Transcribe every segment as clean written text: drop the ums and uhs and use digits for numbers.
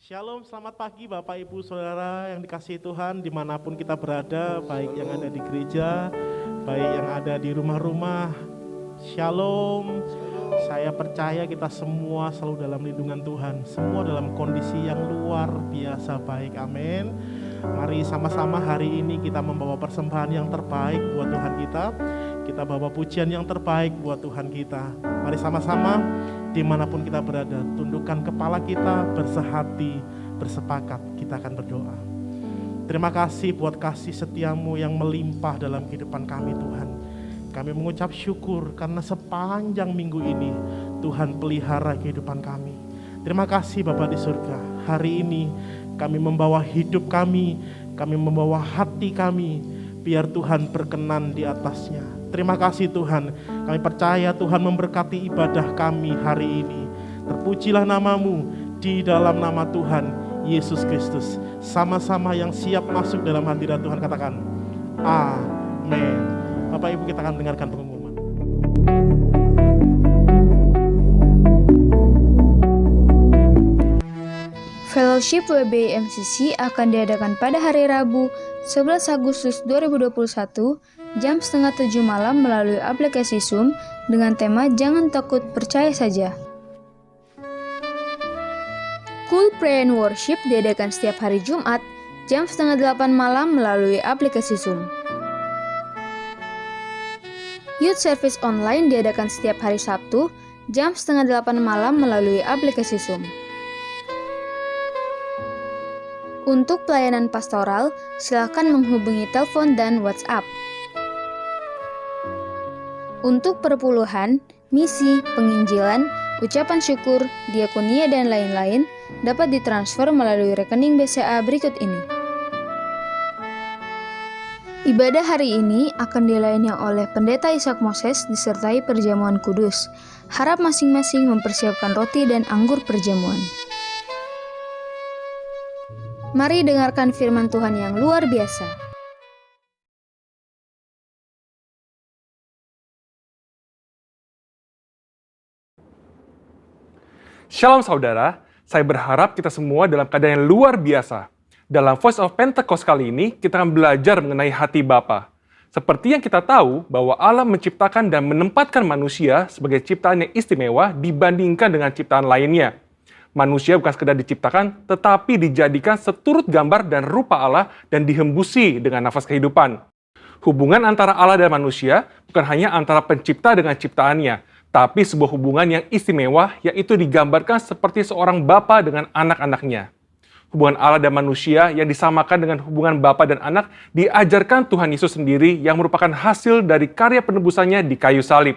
Shalom, selamat pagi Bapak Ibu Saudara yang dikasihi Tuhan dimanapun kita berada, baik yang ada di gereja, baik yang ada di rumah-rumah. Shalom, saya percaya kita semua selalu dalam lindungan Tuhan, semua dalam kondisi yang luar biasa baik, amin. Mari sama-sama hari ini kita membawa persembahan yang terbaik buat Tuhan kita bawa pujian yang terbaik buat Tuhan kita. Mari sama-sama dimanapun kita berada, tundukkan kepala kita, bersehati, bersepakat, kita akan berdoa. Terima kasih buat kasih setiamu yang melimpah dalam kehidupan kami Tuhan. Kami mengucap syukur karena sepanjang minggu ini Tuhan pelihara kehidupan kami. Terima kasih Bapa di surga. Hari ini kami membawa hidup kami membawa hati kami, biar Tuhan berkenan di atasnya. Terima kasih Tuhan, kami percaya Tuhan memberkati ibadah kami hari ini. Terpujilah namamu di dalam nama Tuhan Yesus Kristus. Sama-sama yang siap masuk dalam hadirat Tuhan katakan amin. Bapak Ibu, kita akan dengarkan pengumuman. Fellowship WBI MCC akan diadakan pada hari Rabu 11 Agustus 2021 jam 6:30 malam melalui aplikasi Zoom dengan tema Jangan Takut Percaya Saja. Cool Prayer and Worship diadakan setiap hari Jumat jam 7:30 malam melalui aplikasi Zoom. Youth Service Online diadakan setiap hari Sabtu jam 7:30 malam melalui aplikasi Zoom. Untuk pelayanan pastoral, silakan menghubungi telepon dan WhatsApp. Untuk perpuluhan, misi, penginjilan, ucapan syukur, diakonia, dan lain-lain dapat ditransfer melalui rekening BCA berikut ini. Ibadah hari ini akan dilayani oleh Pendeta Ishak Moses disertai perjamuan kudus. Harap masing-masing mempersiapkan roti dan anggur perjamuan. Mari dengarkan firman Tuhan yang luar biasa. Shalom saudara, saya berharap kita semua dalam keadaan yang luar biasa. Dalam Voice of Pentecost kali ini, kita akan belajar mengenai hati Bapa. Seperti yang kita tahu bahwa Allah menciptakan dan menempatkan manusia sebagai ciptaan yang istimewa dibandingkan dengan ciptaan lainnya. Manusia bukan sekedar diciptakan, tetapi dijadikan seturut gambar dan rupa Allah dan dihembusi dengan nafas kehidupan. Hubungan antara Allah dan manusia bukan hanya antara pencipta dengan ciptaannya, tapi sebuah hubungan yang istimewa, yaitu digambarkan seperti seorang bapa dengan anak-anaknya. Hubungan Allah dan manusia yang disamakan dengan hubungan bapa dan anak diajarkan Tuhan Yesus sendiri yang merupakan hasil dari karya penebusannya di kayu salib.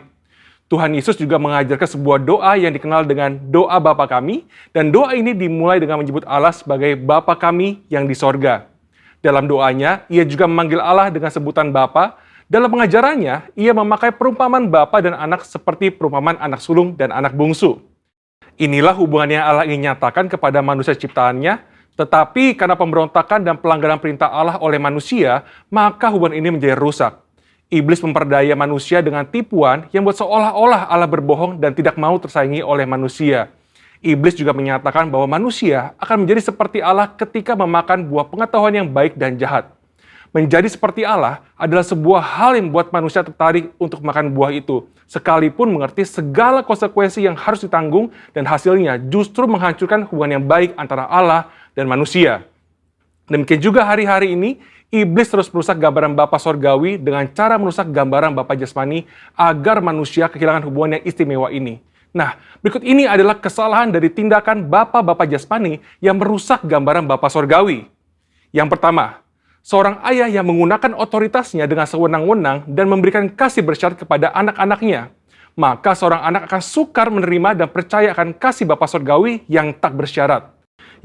Tuhan Yesus juga mengajarkan sebuah doa yang dikenal dengan doa Bapa kami, dan doa ini dimulai dengan menyebut Allah sebagai Bapa kami yang di sorga. Dalam doanya, ia juga memanggil Allah dengan sebutan Bapa. Dalam pengajarannya, ia memakai perumpamaan Bapa dan anak seperti perumpamaan anak sulung dan anak bungsu. Inilah hubungan yang Allah ingin nyatakan kepada manusia ciptaannya, tetapi karena pemberontakan dan pelanggaran perintah Allah oleh manusia, maka hubungan ini menjadi rusak. Iblis memperdaya manusia dengan tipuan yang buat seolah-olah Allah berbohong dan tidak mau tersaingi oleh manusia. Iblis juga menyatakan bahwa manusia akan menjadi seperti Allah ketika memakan buah pengetahuan yang baik dan jahat. Menjadi seperti Allah adalah sebuah hal yang membuat manusia tertarik untuk makan buah itu, sekalipun mengerti segala konsekuensi yang harus ditanggung dan hasilnya justru menghancurkan hubungan yang baik antara Allah dan manusia. Demikian juga hari-hari ini, Iblis terus merusak gambaran Bapa Sorgawi dengan cara merusak gambaran Bapa Jasmani agar manusia kehilangan hubungan yang istimewa ini. Nah, berikut ini adalah kesalahan dari tindakan Bapa Jasmani yang merusak gambaran Bapa Sorgawi. Yang pertama, seorang ayah yang menggunakan otoritasnya dengan sewenang-wenang dan memberikan kasih bersyarat kepada anak-anaknya. Maka seorang anak akan sukar menerima dan percaya akan kasih Bapa Sorgawi yang tak bersyarat.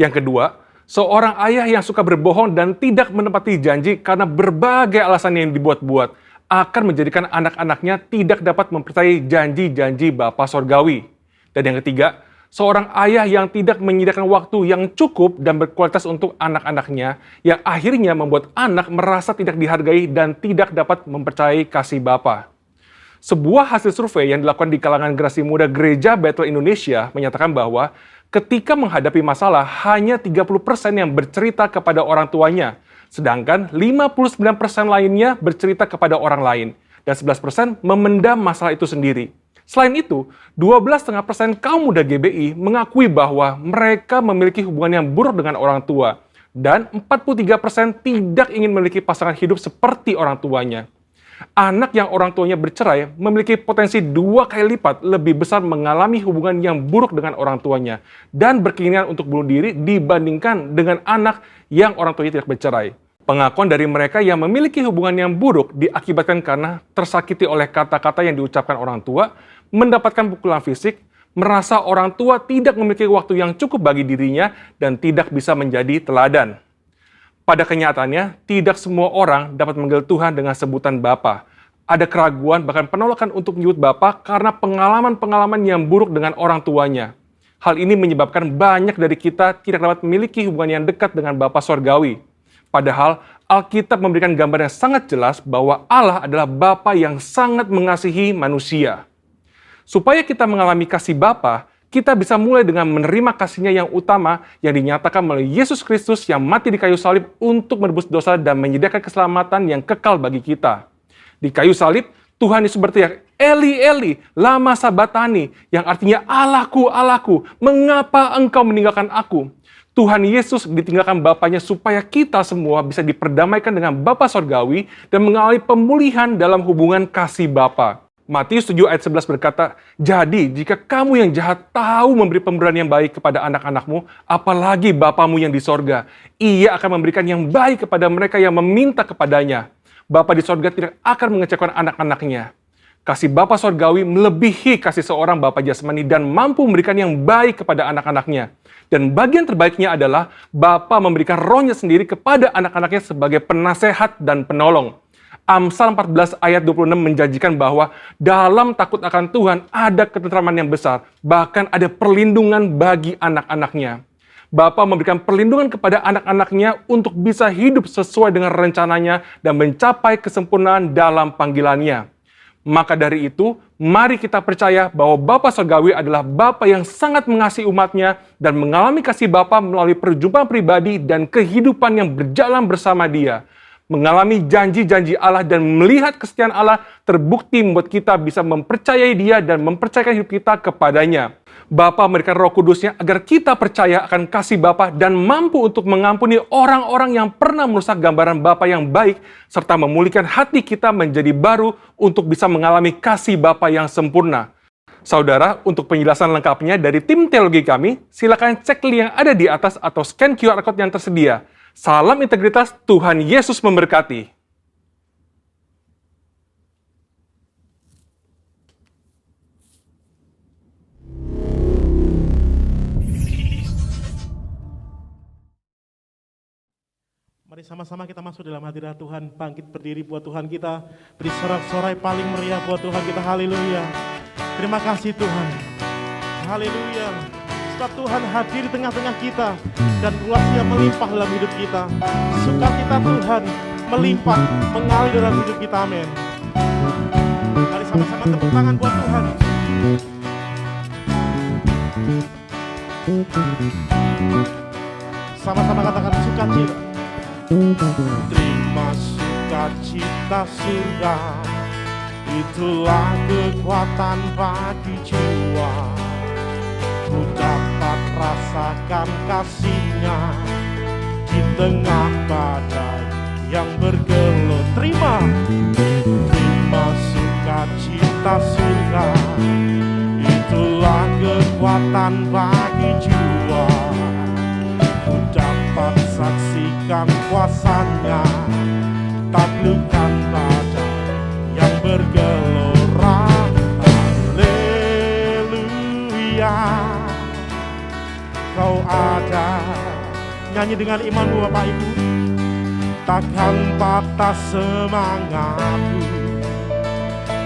Yang kedua, seorang ayah yang suka berbohong dan tidak menepati janji karena berbagai alasan yang dibuat-buat akan menjadikan anak-anaknya tidak dapat mempercayai janji-janji Bapa Sorgawi. Dan yang ketiga, seorang ayah yang tidak menyediakan waktu yang cukup dan berkualitas untuk anak-anaknya, yang akhirnya membuat anak merasa tidak dihargai dan tidak dapat mempercayai kasih Bapa. Sebuah hasil survei yang dilakukan di kalangan generasi muda Gereja Bethel Indonesia menyatakan bahwa ketika menghadapi masalah hanya 30% yang bercerita kepada orang tuanya, sedangkan 59% lainnya bercerita kepada orang lain, dan 11% memendam masalah itu sendiri. Selain itu, 12,5% kaum muda GBI mengakui bahwa mereka memiliki hubungan yang buruk dengan orang tua, dan 43% tidak ingin memiliki pasangan hidup seperti orang tuanya. Anak yang orang tuanya bercerai memiliki potensi 2 kali lipat lebih besar mengalami hubungan yang buruk dengan orang tuanya dan berkeinginan untuk bunuh diri dibandingkan dengan anak yang orang tuanya tidak bercerai. Pengakuan dari mereka yang memiliki hubungan yang buruk diakibatkan karena tersakiti oleh kata-kata yang diucapkan orang tua, mendapatkan pukulan fisik, merasa orang tua tidak memiliki waktu yang cukup bagi dirinya, dan tidak bisa menjadi teladan. Pada kenyataannya, tidak semua orang dapat memanggil Tuhan dengan sebutan Bapa. Ada keraguan, bahkan penolakan untuk menyebut Bapa karena pengalaman-pengalaman yang buruk dengan orang tuanya. Hal ini menyebabkan banyak dari kita tidak dapat memiliki hubungan yang dekat dengan Bapa Sorgawi. Padahal, Alkitab memberikan gambar yang sangat jelas bahwa Allah adalah Bapa yang sangat mengasihi manusia. Supaya kita mengalami kasih Bapa, kita bisa mulai dengan menerima kasih-Nya yang utama yang dinyatakan melalui Yesus Kristus yang mati di kayu salib untuk menebus dosa dan menyediakan keselamatan yang kekal bagi kita. Di kayu salib, Tuhan Yesus berteriak, "Eli, Eli, lama sabatani," yang artinya, "Allahku, Allahku, mengapa engkau meninggalkan aku?" Tuhan Yesus ditinggalkan Bapanya supaya kita semua bisa diperdamaikan dengan Bapa Sorgawi dan mengalami pemulihan dalam hubungan kasih Bapa. Matius 7 ayat 11 berkata, "Jadi jika kamu yang jahat tahu memberi pemberian yang baik kepada anak-anakmu, apalagi Bapamu yang di sorga, Ia akan memberikan yang baik kepada mereka yang meminta kepadanya. Bapa di sorga tidak akan mengecewakan anak-anaknya." Kasih Bapa Sorgawi melebihi kasih seorang Bapa jasmani dan mampu memberikan yang baik kepada anak-anaknya. Dan bagian terbaiknya adalah Bapa memberikan Roh-Nya sendiri kepada anak-anaknya sebagai penasehat dan penolong. Amsal 14 ayat 26 menjanjikan bahwa dalam takut akan Tuhan ada ketentraman yang besar, bahkan ada perlindungan bagi anak-anaknya. Bapa memberikan perlindungan kepada anak-anaknya untuk bisa hidup sesuai dengan rencananya dan mencapai kesempurnaan dalam panggilannya. Maka dari itu, mari kita percaya bahwa Bapa Sorgawi adalah Bapa yang sangat mengasihi umatnya dan mengalami kasih Bapa melalui perjumpaan pribadi dan kehidupan yang berjalan bersama Dia. Mengalami janji-janji Allah dan melihat kesetiaan Allah terbukti membuat kita bisa mempercayai Dia dan mempercayakan hidup kita kepadanya. Bapa memberikan Roh Kudus-Nya agar kita percaya akan kasih Bapa dan mampu untuk mengampuni orang-orang yang pernah merusak gambaran Bapa yang baik serta memulihkan hati kita menjadi baru untuk bisa mengalami kasih Bapa yang sempurna. Saudara, untuk penjelasan lengkapnya dari tim teologi kami, silakan cek link yang ada di atas atau scan QR Code yang tersedia. Salam integritas, Tuhan Yesus memberkati. Mari sama-sama kita masuk dalam hadirat Tuhan, bangkit berdiri buat Tuhan kita, beri sorak-sorai paling meriah buat Tuhan kita, haleluya. Terima kasih Tuhan, haleluya. Sebab Tuhan hadir di tengah-tengah kita dan luasnya melimpah dalam hidup kita. Sukacita Tuhan melimpah, mengalir dalam hidup kita, amin. Mari sama-sama tepuk tangan buat Tuhan. Sama-sama katakan sukacita. Terima sukacita surga, itulah kekuatan bagi jiwa. Ku dapat rasakan kasih-Nya di tengah badai yang bergelut. Terima sukacita surga, itulah kekuatan bagi jiwa. Ku dapat saksikan kuasa-Nya, taklukkan badai yang bergelora. Haleluya, Kau ada. Nyanyi dengan imanmu Bapak Ibu. Takkan patah semangatku,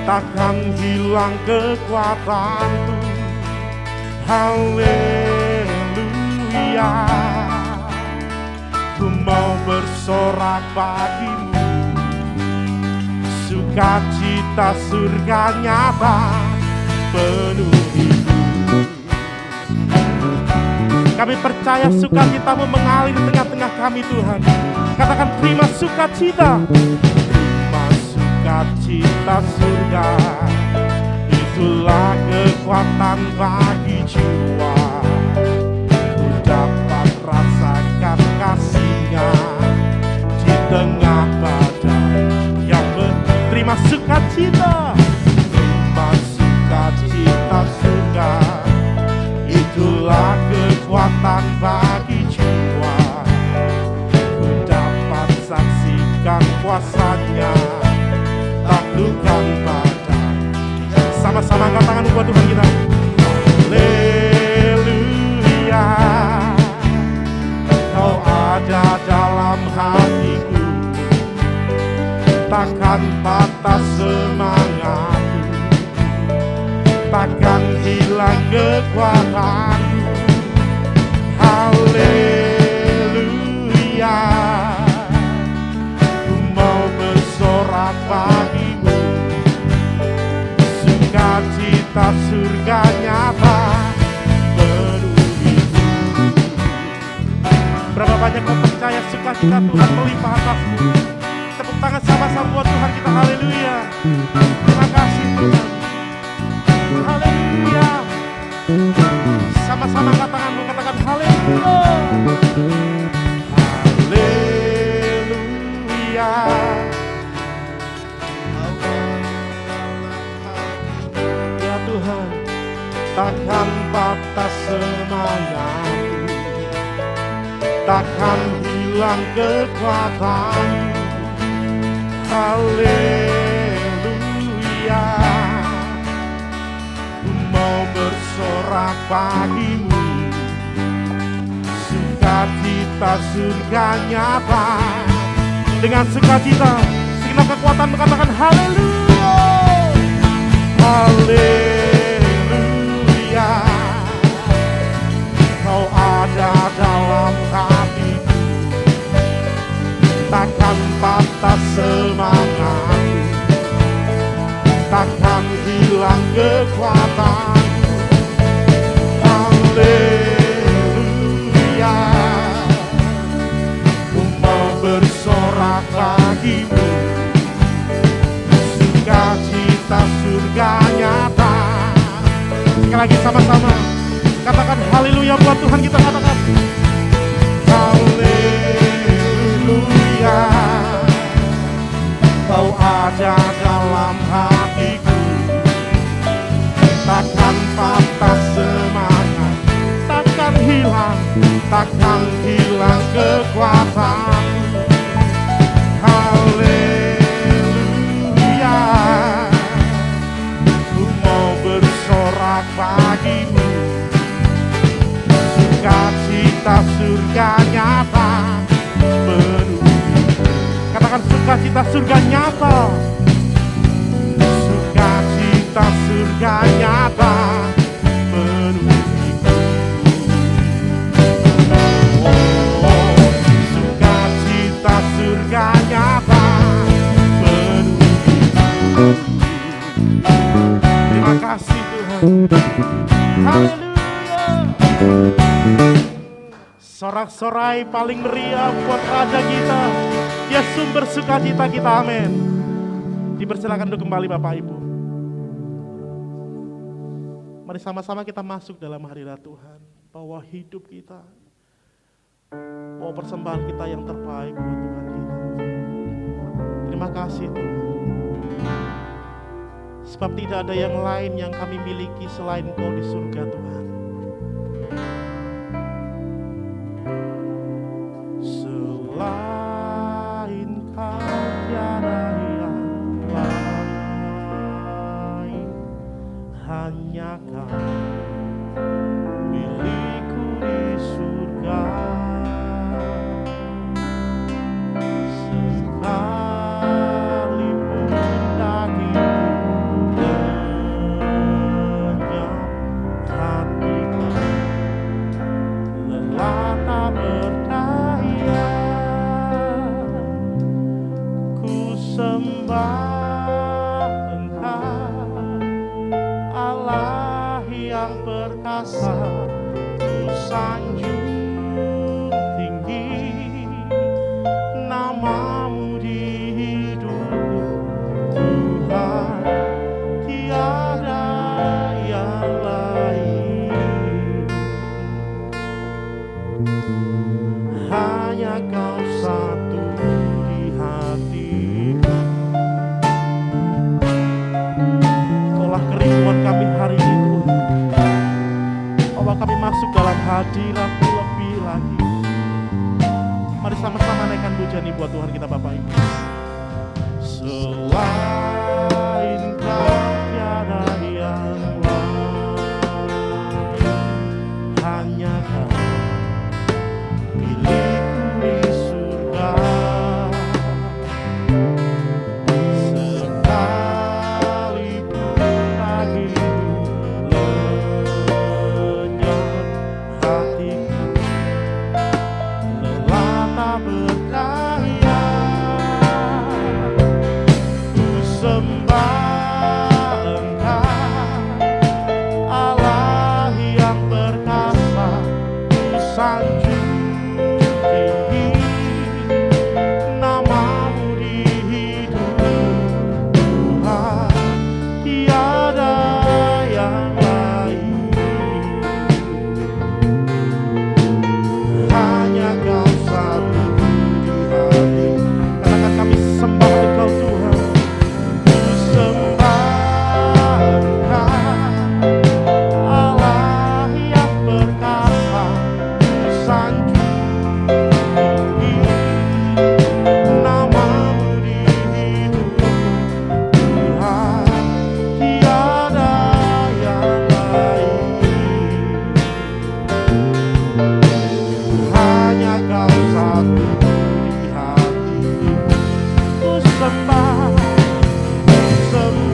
takkan hilang kekuatanku. Haleluya, ku mau bersorak bagimu. Sukacita surga nyata penuh hidup. Kami percaya sukacita-Mu mengalir di tengah-tengah kami Tuhan. Katakan terima sukacita. Terima sukacita surga, itulah kekuatan bagi jiwa. Ku dapat rasakan kasih-Nya di tengah badai yang terima sukacita. Terima sukacita surga, itulah kekuatan bagi jiwa. Ku dapat saksikan kuasa-Nya, taklukkan badai. Sama-sama angkat tangan buat Tuhan kita. Haleluya, Kau ada dalam hatiku, takkan patah semangatku, takkan hilang kekuatanku. Haleluya, ku mau bersorak bagimu, sukacita surga nyata penuhiku. Berapa banyak kau percaya sukacita Tuhan melimpah atasmu? Tepuk tangan sama-sama buat Tuhan kita. Haleluya, terima kasih Tuhan. Haleluya, sama-sama angkat tanganmu, katakan haleluya. Haleluya, ya Tuhan, takkan patah semangatku, takkan hilang kekuatanku. Haleluya, ku mau bersorak bagimu, sukacita surga nyata. Dengan sukacita, segenap kekuatan mengatakan haleluya. Haleluya, Kau ada dalam hatiku, takkan patah semangatku, takkan hilang kekuatanku. Haleluya, ku mau bersorak bagimu, sukacita surga nyata. Sekali lagi sama-sama katakan haleluya buat Tuhan kita, katakan haleluya, Kau ada dalam hatiku, takkan patah semangat, takkan hilang kekuatan. Haleluya, ku mau bersorak bagimu, sukacita surga nyata penuhi. Katakan sukacita surga nyata, sukacita surga nyata penuhiku. Oh, sukacita surga nyata penuhiku. Terima kasih Tuhan. Haleluya. Sorak-sorai paling meriah buat Raja kita. Dia sumber sukacita kita, amin. Dipersilakan untuk kembali Bapak Ibu. Mari sama-sama kita masuk dalam hadirat Tuhan. Bawa hidup kita, bawa persembahan kita yang terbaik buat Tuhan kita. Terima kasih Tuhan. Sebab tidak ada yang lain yang kami miliki selain Kau di surga Tuhan. Selain Kau tiada yang lain, hanya Kau milikku di surga. Sekalipun dagiku lenyap, hati Hanya Kau satu di hatiku. Kaulah kerinduan kami hari ini Tuhan, bahwa kami masuk dalam hadirat-Mu lebih lagi. Mari sama-sama naikkan pujian buat Tuhan kita Bapak Ibu. Selain Kau tiada yang lain, hanya Kau milikku di surga. Sekalipun pagiku lenyap hatiku, lelah tak berdaya, ku sembah Engkau, Allah yang perkasa, ku sanjung tinggi namamu di hidupku Tuhan, tiada yang lain. Hanya Kau satu di hati. Katakan kami sembah Engkau Tuhan, ku sembah Engkau, Allah yang perkasa, ku sanjung tinggi namamu di hidupku Tuhan, tiada yang lain. Hanya Kau satu di hati. Ku sembah Engkau,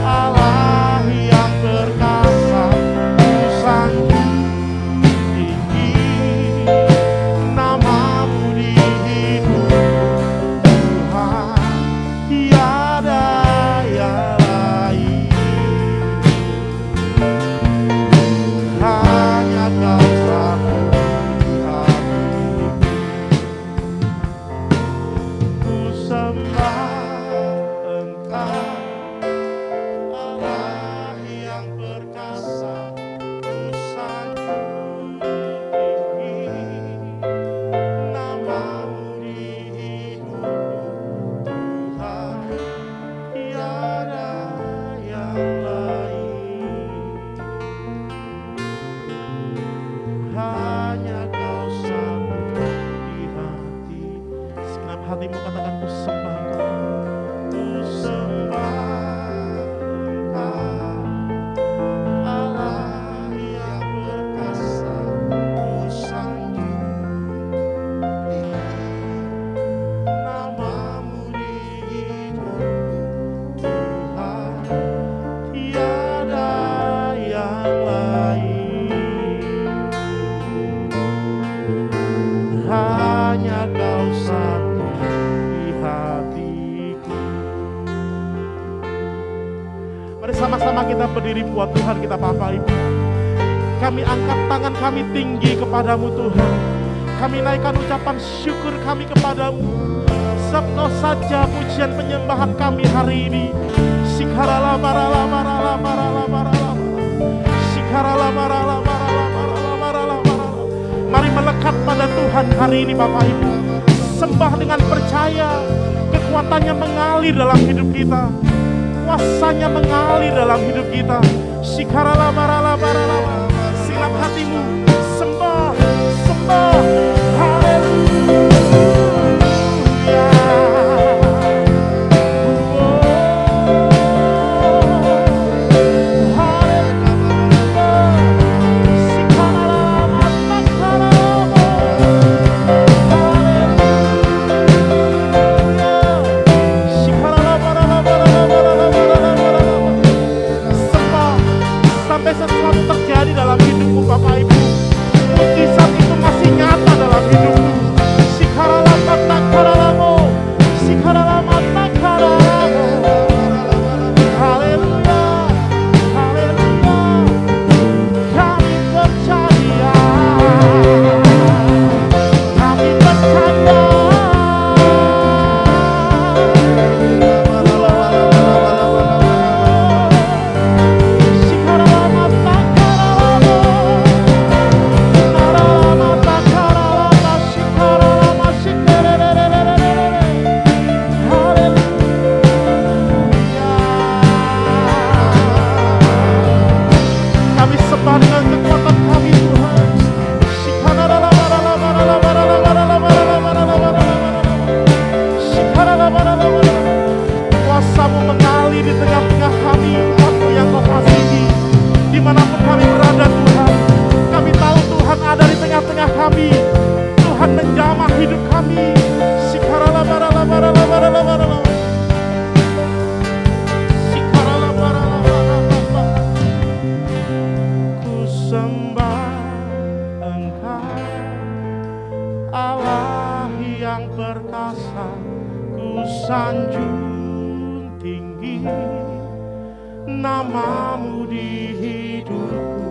Allah yang perkasa, ku sanjung tinggi namamu di hidupku Tuhan, tiada yang lain. Hanya Kau satu di hatiku. Ku sembah Engkau, Allah yang perkasa, ku sanjung tinggi namamu di hidupku Tuhan, tiada yang lain. Hanya Kau satu di hati. Segenap hatimu katakan ku sembah Engkau. Ku sembah Engkau, Allah yang perkasa, ku sanjung tinggi namamu di hidupku Tuhan, tiada yang lain. Hanya Kau satu di hatiku. Mari sama-sama kita berdiri buat Tuhan kita Bapak Ibu. Kami angkat tangan kami tinggi kepadamu Tuhan. Kami naikkan ucapan syukur kami kepadamu. Sebab Kau saja pujian penyembahan kami hari ini. Sikarala marala marala marala marala. Sikarala marala marala marala marala marala. Mari melekat pada Tuhan hari ini Bapak Ibu. Sembah dengan percaya, kekuatannya mengalir dalam hidup kita, kuasanya mengalir dalam hidup kita. Sikarala marala marala. Silap hatimu, sembah, sembah. Haleluya. Sampai sesuatu terjadi kekuatan kami Tuhan. Kuasa-Mu mengalir di tengah-tengah kami, waktu yang Kau kasihi. Dimanapun kami berada Tuhan, kami tahu Tuhan ada di tengah-tengah kami. Tuhan menjamah hidup kami. Ku sembah Engkau, Allah yang perkasa. Ku sanjung tinggi nama-Mu di hidupku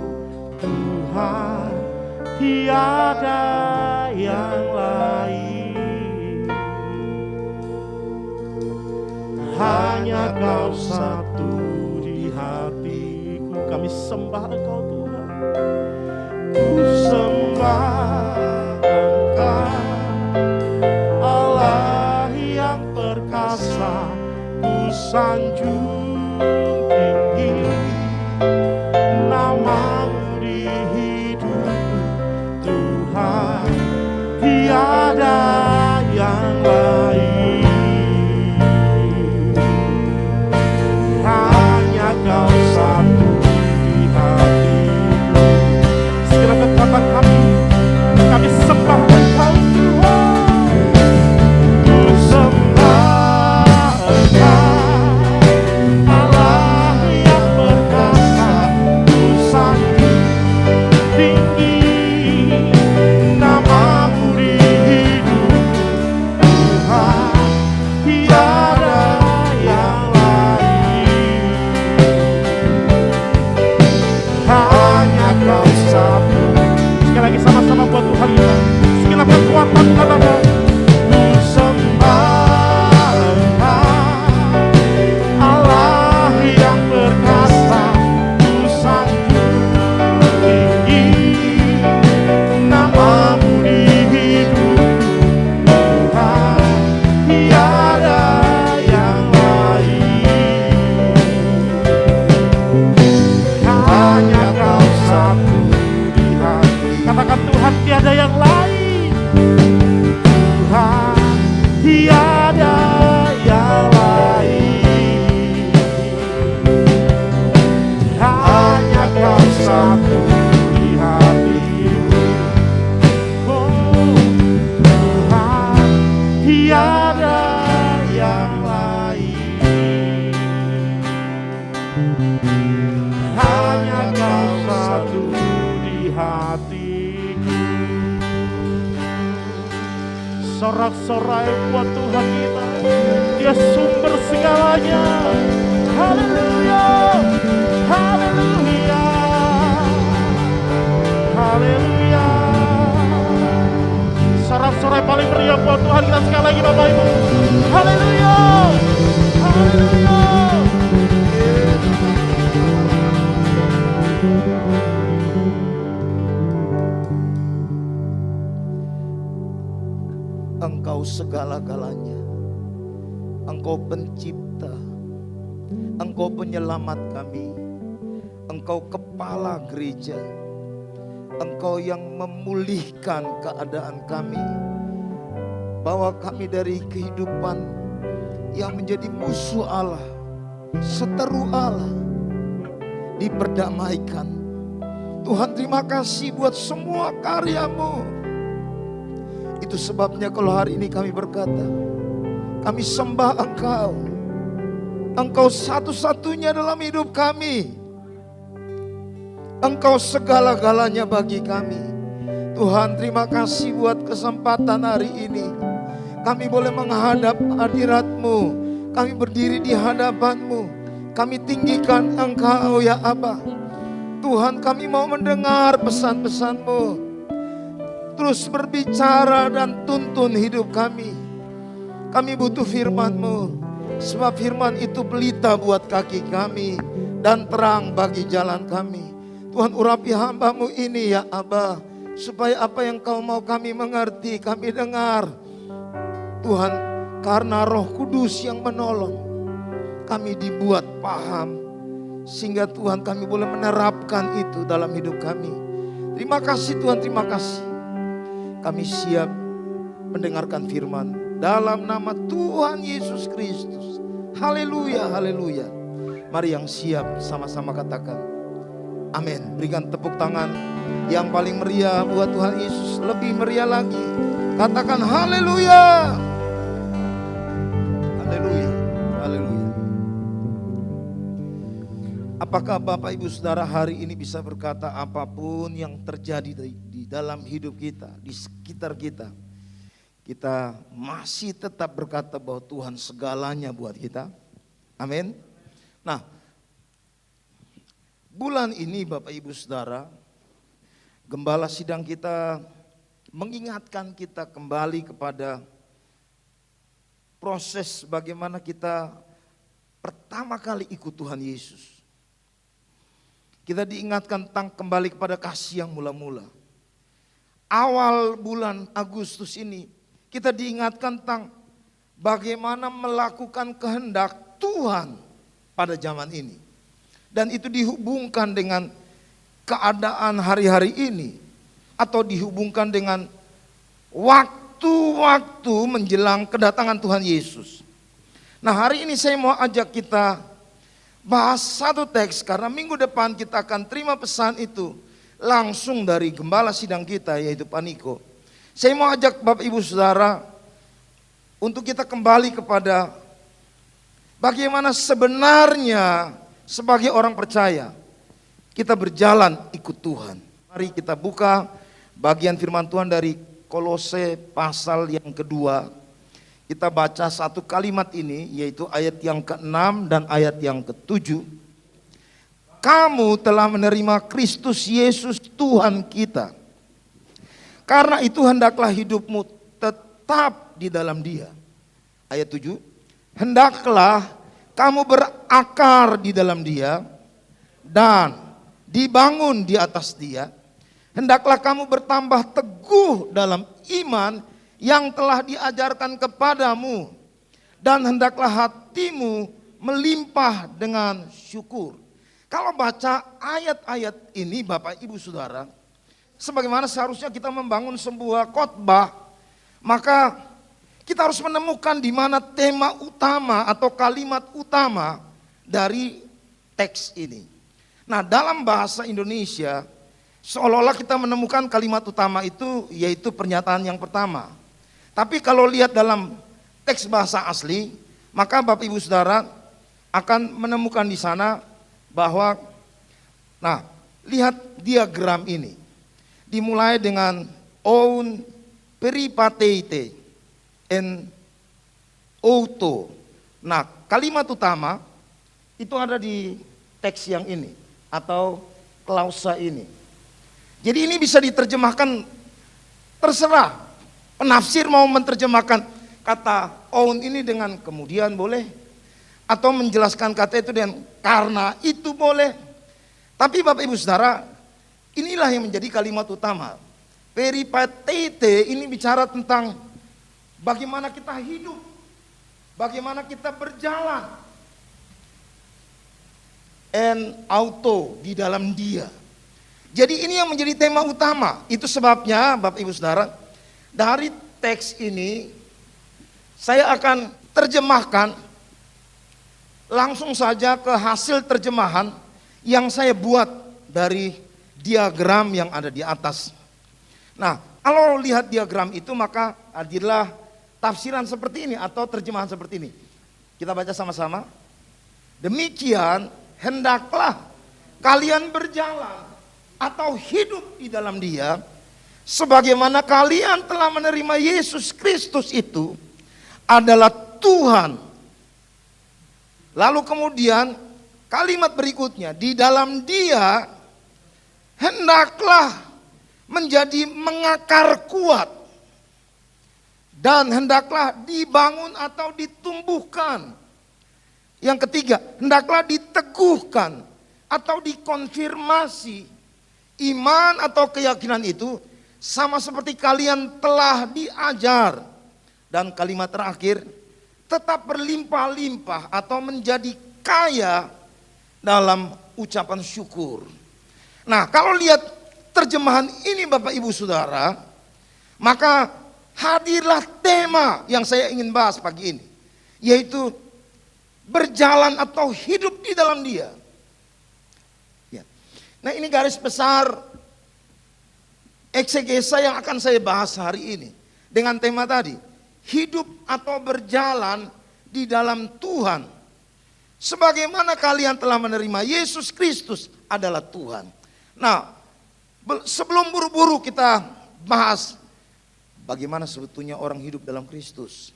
Tuhan, tiada yang lain. Hanya Kau satu di hatiku. Kami sembah Engkau Tuhan. Ku sembah Engkau, Allah yang perkasa. Ku sanjung tinggi nama-Mu di hidupku Tuhan, tiada yang lain. Hanya Kau satu di hatiku. Segala kekuatan kami sembah Engkau Tuhan. Ku sembah Engkau, Allah yang perkasa. Ku sanjung tinggi nama-Mu di hidupku Tuhan, tiada yang lain. Hanya Kau satu. Sekali lagi sama-sama buat Tuhan kita. Segala kekuatan katakan. Ku sembah Engkau, Allah yang perkasa. Ku sanjung tinggi nama-Mu di hidupku Tuhan, tiada yang lain. Hanya Kau satu di hati. Katakan Tuhan, tiada yang lain. Tuhan, tiada yang lain. Hanya Kau satu di hatiku. Oh Tuhan, tiada yang lain. Hanya Kau satu di hatiku. Sorak-sorai buat Tuhan kita. Dia sumber segalanya. Haleluya, haleluya, haleluya. Sorak-sorai paling meriah buat Tuhan kita sekali lagi Bapak Ibu. Haleluya, haleluya. Engkau segala-galanya. Engkau pencipta, Engkau penyelamat kami, Engkau kepala gereja, Engkau yang memulihkan keadaan kami, bawa kami dari kehidupan yang menjadi musuh Allah, seteru Allah, diperdamaikan. Tuhan, terima kasih buat semua karya-Mu. Itu sebabnya kalau hari ini kami berkata, kami sembah Engkau. Engkau satu-satunya dalam hidup kami. Engkau segala-galanya bagi kami. Tuhan, terima kasih buat kesempatan hari ini. Kami boleh menghadap hadirat-Mu. Kami berdiri di hadapan-Mu. Kami tinggikan Engkau ya Aba. Tuhan, kami mau mendengar pesan-pesan-Mu. Terus berbicara dan tuntun hidup kami. Kami butuh firman-Mu. Sebab firman itu pelita buat kaki kami dan terang bagi jalan kami. Tuhan, urapi hamba-Mu ini ya Aba. Supaya apa yang Kau mau kami mengerti, kami dengar. Tuhan, karena Roh Kudus yang menolong, kami dibuat paham. Sehingga Tuhan kami boleh menerapkan itu dalam hidup kami. Terima kasih Tuhan, terima kasih. Kami siap mendengarkan firman dalam nama Tuhan Yesus Kristus. Haleluya, haleluya. Mari yang siap sama-sama katakan amin. Berikan tepuk tangan yang paling meriah buat Tuhan Yesus. Lebih meriah lagi. Katakan haleluya. Haleluya, haleluya. Apakah Bapak Ibu Saudara hari ini bisa berkata apapun yang terjadi di dalam hidup kita, di sekitar kita, kita masih tetap berkata bahwa Tuhan segalanya buat kita? Amin. Nah, bulan ini Bapak Ibu Saudara, gembala sidang kita mengingatkan kita kembali kepada proses bagaimana kita pertama kali ikut Tuhan Yesus. Kita diingatkan tentang kembali kepada kasih yang mula-mula. Awal bulan Agustus ini kita diingatkan tentang bagaimana melakukan kehendak Tuhan pada zaman ini. Dan itu dihubungkan dengan keadaan hari-hari ini. Atau dihubungkan dengan waktu-waktu menjelang kedatangan Tuhan Yesus. Nah, hari ini saya mau ajak kita bahas satu teks. Karena minggu depan kita akan terima pesan itu langsung dari gembala sidang kita, yaitu Pak Niko. Saya mau ajak Bapak Ibu Saudara untuk kita kembali kepada bagaimana sebenarnya sebagai orang percaya kita berjalan ikut Tuhan. Mari kita buka bagian firman Tuhan dari Kolose pasal yang kedua. Kita baca satu kalimat ini, yaitu ayat yang ke-6 dan ayat yang ke-7. Kamu telah menerima Kristus Yesus Tuhan kita. Karena itu hendaklah hidupmu tetap di dalam Dia. Ayat 7. Hendaklah kamu berakar di dalam Dia dan dibangun di atas Dia. Hendaklah kamu bertambah teguh dalam iman yang telah diajarkan kepadamu. Dan hendaklah hatimu melimpah dengan syukur. Kalau baca ayat-ayat ini Bapak Ibu Saudara, sebagaimana seharusnya kita membangun sebuah khotbah, maka kita harus menemukan di mana tema utama atau kalimat utama dari teks ini. Nah, dalam bahasa Indonesia seolah-olah kita menemukan kalimat utama itu yaitu pernyataan yang pertama. Tapi kalau lihat dalam teks bahasa asli, maka Bapak Ibu Saudara akan menemukan di sana bahwa, nah, lihat diagram ini. Dimulai dengan oun peripateite en auto. Nah, kalimat utama itu ada di teks yang ini atau klausa ini. Jadi ini bisa diterjemahkan, terserah penafsir mau menerjemahkan kata oun ini dengan kemudian boleh, atau menjelaskan kata itu dengan karena itu boleh. Tapi Bapak Ibu Saudara, inilah yang menjadi kalimat utama. Peripateite ini bicara tentang bagaimana kita hidup, bagaimana kita berjalan. En auto, di dalam Dia. Jadi ini yang menjadi tema utama. Itu sebabnya Bapak Ibu Saudara, dari teks ini saya akan terjemahkan langsung saja ke hasil terjemahan yang saya buat dari diagram yang ada di atas. Nah, kalau lihat diagram itu maka hadirlah tafsiran seperti ini atau terjemahan seperti ini. Kita baca sama-sama. Demikian hendaklah kalian berjalan atau hidup di dalam Dia sebagaimana kalian telah menerima Yesus Kristus itu adalah Tuhan. Lalu kemudian kalimat berikutnya, di dalam Dia hendaklah menjadi mengakar kuat dan hendaklah dibangun atau ditumbuhkan. Yang ketiga, hendaklah diteguhkan atau dikonfirmasi iman atau keyakinan itu sama seperti kalian telah diajar. Dan kalimat terakhir, tetap berlimpah-limpah atau menjadi kaya dalam ucapan syukur. Nah, kalau lihat terjemahan ini Bapak Ibu Saudara, maka hadirlah tema yang saya ingin bahas pagi ini, yaitu berjalan atau hidup di dalam Dia. Ya. Nah, ini garis besar eksegesa yang akan saya bahas hari ini dengan tema tadi, hidup atau berjalan di dalam Tuhan. Sebagaimana kalian telah menerima Yesus Kristus adalah Tuhan. Nah, sebelum buru-buru kita bahas bagaimana sebetulnya orang hidup dalam Kristus,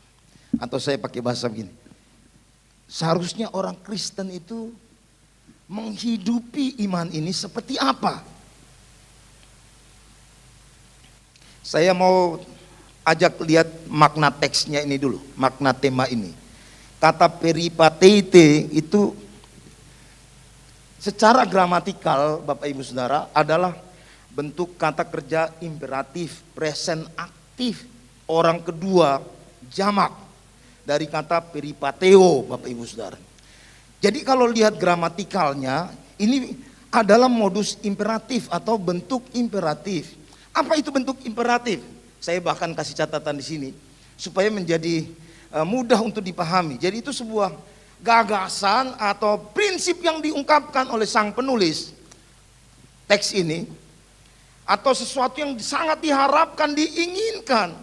atau saya pakai bahasa begini, seharusnya orang Kristen itu menghidupi iman ini seperti apa? Saya mau ajak lihat makna teksnya ini dulu, makna tema ini. Kata peripateite itu secara gramatikal Bapak Ibu Saudara adalah bentuk kata kerja imperatif, present aktif, orang kedua, jamak, dari kata peripateo Bapak Ibu Saudara. Jadi kalau lihat gramatikalnya, ini adalah modus imperatif atau bentuk imperatif. Apa itu bentuk imperatif? Saya bahkan kasih catatan di sini supaya menjadi mudah untuk dipahami. Jadi itu sebuah gagasan atau prinsip yang diungkapkan oleh sang penulis teks ini, atau sesuatu yang sangat diharapkan, diinginkan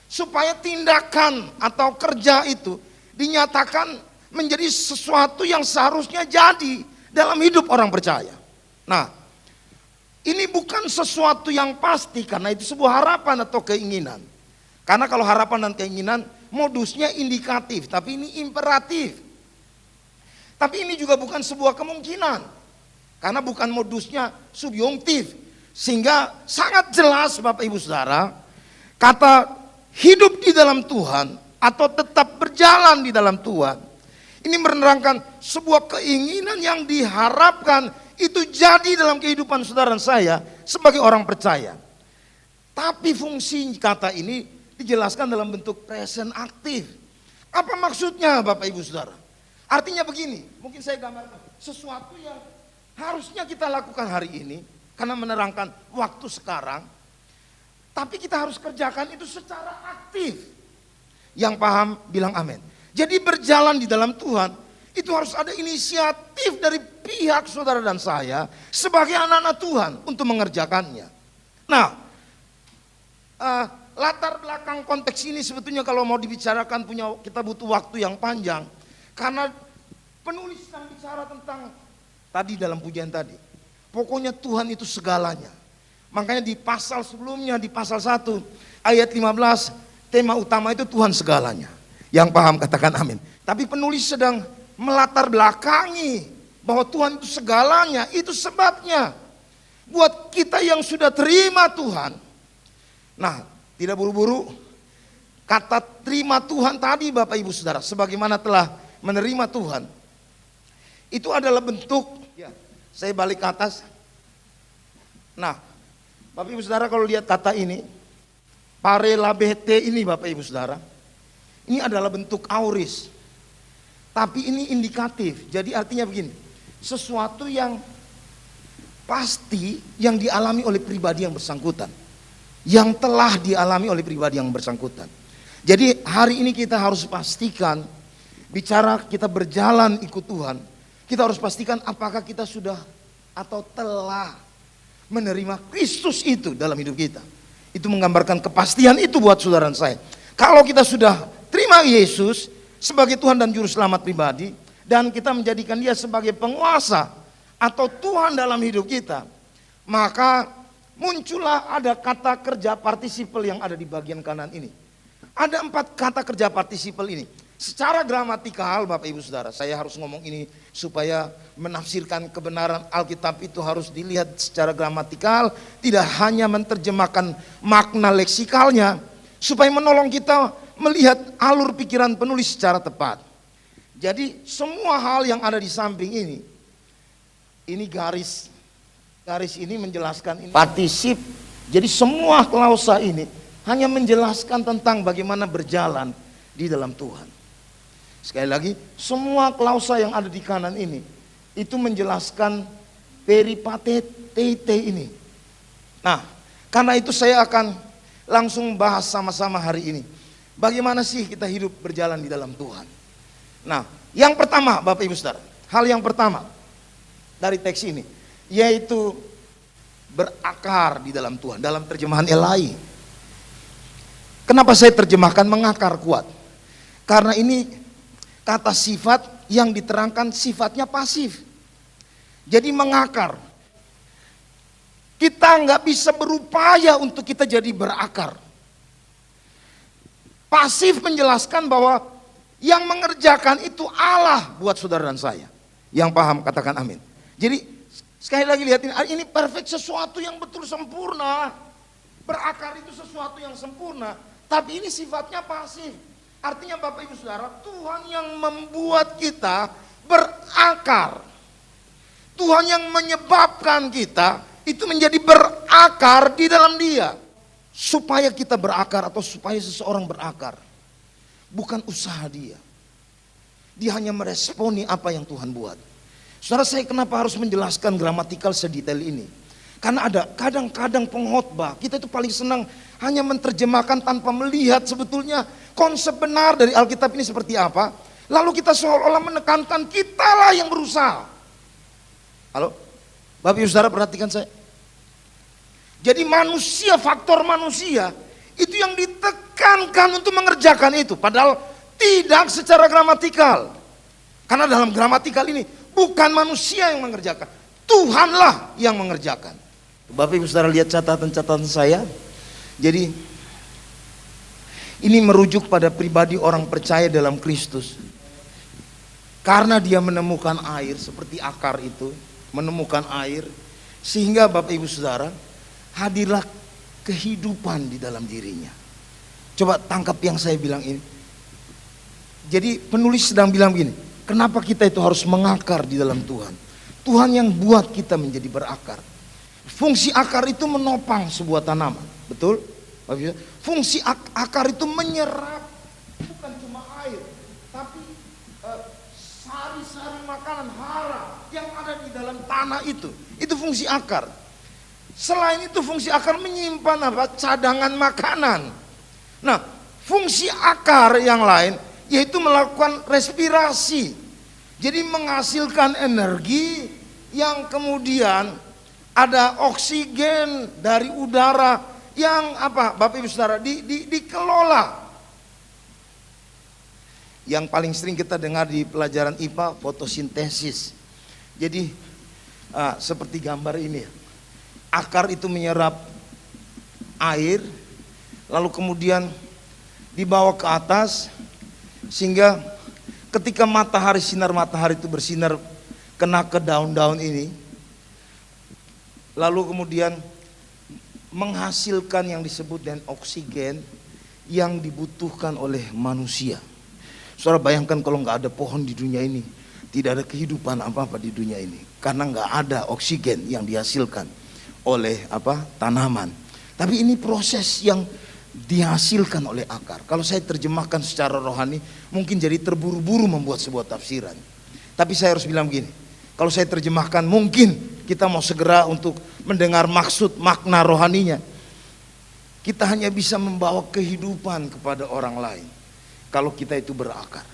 supaya tindakan atau kerja itu dinyatakan menjadi sesuatu yang seharusnya jadi dalam hidup orang percaya. Nah, ini bukan sesuatu yang pasti karena itu sebuah harapan atau keinginan. Karena kalau harapan dan keinginan modusnya indikatif, tapi ini imperatif. Tapi ini juga bukan sebuah kemungkinan, karena bukan modusnya subjungtif. Sehingga sangat jelas Bapak Ibu Saudara, kata hidup di dalam Tuhan atau tetap berjalan di dalam Tuhan, ini menerangkan sebuah keinginan yang diharapkan itu jadi dalam kehidupan saudara dan saya sebagai orang percaya. Tapi fungsi kata ini dijelaskan dalam bentuk present aktif. Apa maksudnya Bapak Ibu Saudara? Artinya begini, mungkin saya gambarkan sesuatu yang harusnya kita lakukan hari ini karena menerangkan waktu sekarang, tapi kita harus kerjakan itu secara aktif. Yang paham bilang amin. Jadi berjalan di dalam Tuhan itu harus ada inisiatif dari pihak saudara dan saya sebagai anak-anak Tuhan untuk mengerjakannya. Nah, latar belakang konteks ini sebetulnya kalau mau dibicarakan kita butuh waktu yang panjang. Karena penulis yang bicara tentang tadi dalam pujian tadi, pokoknya Tuhan itu segalanya. Makanya di pasal sebelumnya, di pasal 1 ayat 15, tema utama itu Tuhan segalanya. Yang paham katakan amin. Tapi penulis sedang melatar belakangi bahwa Tuhan itu segalanya. Itu sebabnya buat kita yang sudah terima Tuhan. Nah, tidak buru-buru, kata terima Tuhan tadi Bapak Ibu Saudara, sebagaimana telah menerima Tuhan, itu adalah bentuk, ya, saya balik ke atas. Nah, Bapak Ibu Saudara kalau lihat kata ini, parelabete ini Bapak Ibu Saudara, ini adalah bentuk auris. Tapi ini indikatif, jadi artinya begini, sesuatu yang pasti yang dialami oleh pribadi yang bersangkutan, yang telah dialami oleh pribadi yang bersangkutan. Jadi hari ini kita harus pastikan, bicara kita berjalan ikut Tuhan, kita harus pastikan apakah kita sudah atau telah menerima Kristus itu dalam hidup kita. Itu menggambarkan kepastian itu buat saudara dan saya. Kalau kita sudah terima Yesus sebagai Tuhan dan Juru Selamat pribadi, dan kita menjadikan Dia sebagai penguasa atau Tuhan dalam hidup kita, maka muncullah ada kata kerja partisipel yang ada di bagian kanan ini. Ada 4 kata kerja partisipel ini. Secara gramatikal Bapak Ibu Saudara, saya harus ngomong ini supaya menafsirkan kebenaran Alkitab itu harus dilihat secara gramatikal, tidak hanya menerjemahkan makna leksikalnya, supaya menolong kita melihat alur pikiran penulis secara tepat. Jadi semua hal yang ada di samping ini garis ini menjelaskan ini partisip. Jadi semua klausa ini hanya menjelaskan tentang bagaimana berjalan di dalam Tuhan. Sekali lagi, semua klausa yang ada di kanan ini itu menjelaskan peripatete ini. Nah, karena itu saya akan langsung bahas sama-sama hari ini. Bagaimana sih kita hidup berjalan di dalam Tuhan? Nah, yang pertama Bapak Ibu Saudara, hal yang pertama dari teks ini, yaitu berakar di dalam Tuhan, dalam terjemahan Elai. Kenapa saya terjemahkan mengakar kuat? Karena ini kata sifat yang diterangkan sifatnya pasif. Jadi mengakar. Kita nggak bisa berupaya untuk kita jadi berakar. Pasif menjelaskan bahwa yang mengerjakan itu Allah buat saudara dan saya. Yang paham katakan amin. Jadi sekali lagi lihat ini perfect, sesuatu yang betul sempurna. Berakar itu sesuatu yang sempurna. Tapi ini sifatnya pasif. Artinya Bapak Ibu Saudara, Tuhan yang membuat kita berakar. Tuhan yang menyebabkan kita itu menjadi berakar di dalam Dia. Supaya kita berakar atau supaya seseorang berakar, bukan usaha dia. Dia hanya meresponi apa yang Tuhan buat. Saudara, saya kenapa harus menjelaskan gramatikal sedetail ini? Karena ada kadang-kadang pengkhotbah kita itu paling senang hanya menerjemahkan tanpa melihat sebetulnya konsep benar dari Alkitab ini seperti apa. Lalu kita seolah-olah menekankan kitalah yang berusaha. Halo? Bapak Ibu Saudara perhatikan saya. Jadi manusia, faktor manusia itu yang ditekankan untuk mengerjakan itu. Padahal tidak secara gramatikal. Karena dalam gramatikal ini bukan manusia yang mengerjakan, Tuhanlah yang mengerjakan. Bapak Ibu Saudara lihat catatan-catatan saya. Jadi ini merujuk pada pribadi orang percaya dalam Kristus. Karena dia menemukan air seperti akar itu, menemukan air, sehingga Bapak Ibu Saudara hadirlah kehidupan di dalam dirinya. Coba tangkap yang saya bilang ini. Jadi penulis sedang bilang begini, kenapa kita itu harus mengakar di dalam Tuhan? Tuhan yang buat kita menjadi berakar. Fungsi akar itu menopang sebuah tanaman, betul? Fungsi akar itu menyerap bukan cuma air, tapi sari-sari makanan hara yang ada di dalam tanah itu. Itu fungsi akar. Selain itu fungsi akar menyimpan apa? Cadangan makanan. Nah, fungsi akar yang lain yaitu melakukan respirasi. Jadi menghasilkan energi yang kemudian ada oksigen dari udara yang apa? Bapak Ibu Saudara dikelola. Yang paling sering kita dengar di pelajaran IPA fotosintesis. Jadi seperti gambar ini ya. Akar itu menyerap air, lalu kemudian dibawa ke atas, sehingga ketika sinar matahari itu bersinar kena ke daun-daun ini, lalu kemudian menghasilkan yang disebut dengan oksigen yang dibutuhkan oleh manusia. Saudara bayangkan kalau nggak ada pohon di dunia ini, tidak ada kehidupan apa-apa di dunia ini, karena nggak ada oksigen yang dihasilkan oleh tanaman. Tapi ini proses yang dihasilkan oleh akar. Kalau saya terjemahkan secara rohani mungkin jadi terburu-buru membuat sebuah tafsiran. Tapi saya harus bilang begini, kalau saya terjemahkan mungkin kita mau segera untuk mendengar maksud makna rohaninya. Kita hanya bisa membawa kehidupan kepada orang lain kalau kita itu berakar.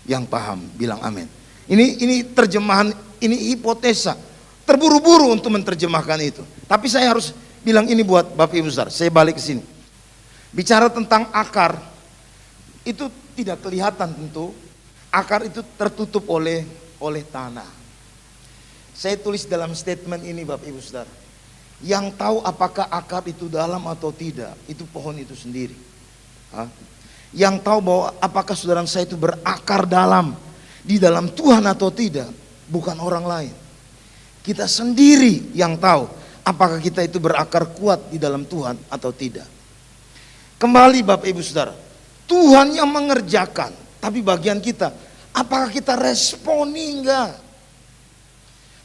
Yang paham bilang amin. Ini terjemahan, ini hipotesa. Terburu-buru untuk menerjemahkan itu. Tapi saya harus bilang ini buat Bapak Ibu Saudara. Saya balik ke sini. Bicara tentang akar, itu tidak kelihatan tentu. Akar itu tertutup oleh tanah. Saya tulis dalam statement ini Bapak Ibu Saudara. Yang tahu apakah akar itu dalam atau tidak, itu pohon itu sendiri. Yang tahu bahwa apakah saudara saya itu berakar dalam, di dalam Tuhan atau tidak, bukan orang lain. Kita sendiri yang tahu apakah kita itu berakar kuat di dalam Tuhan atau tidak. Kembali Bapak Ibu Saudara, Tuhan yang mengerjakan, tapi bagian kita, apakah kita responi enggak?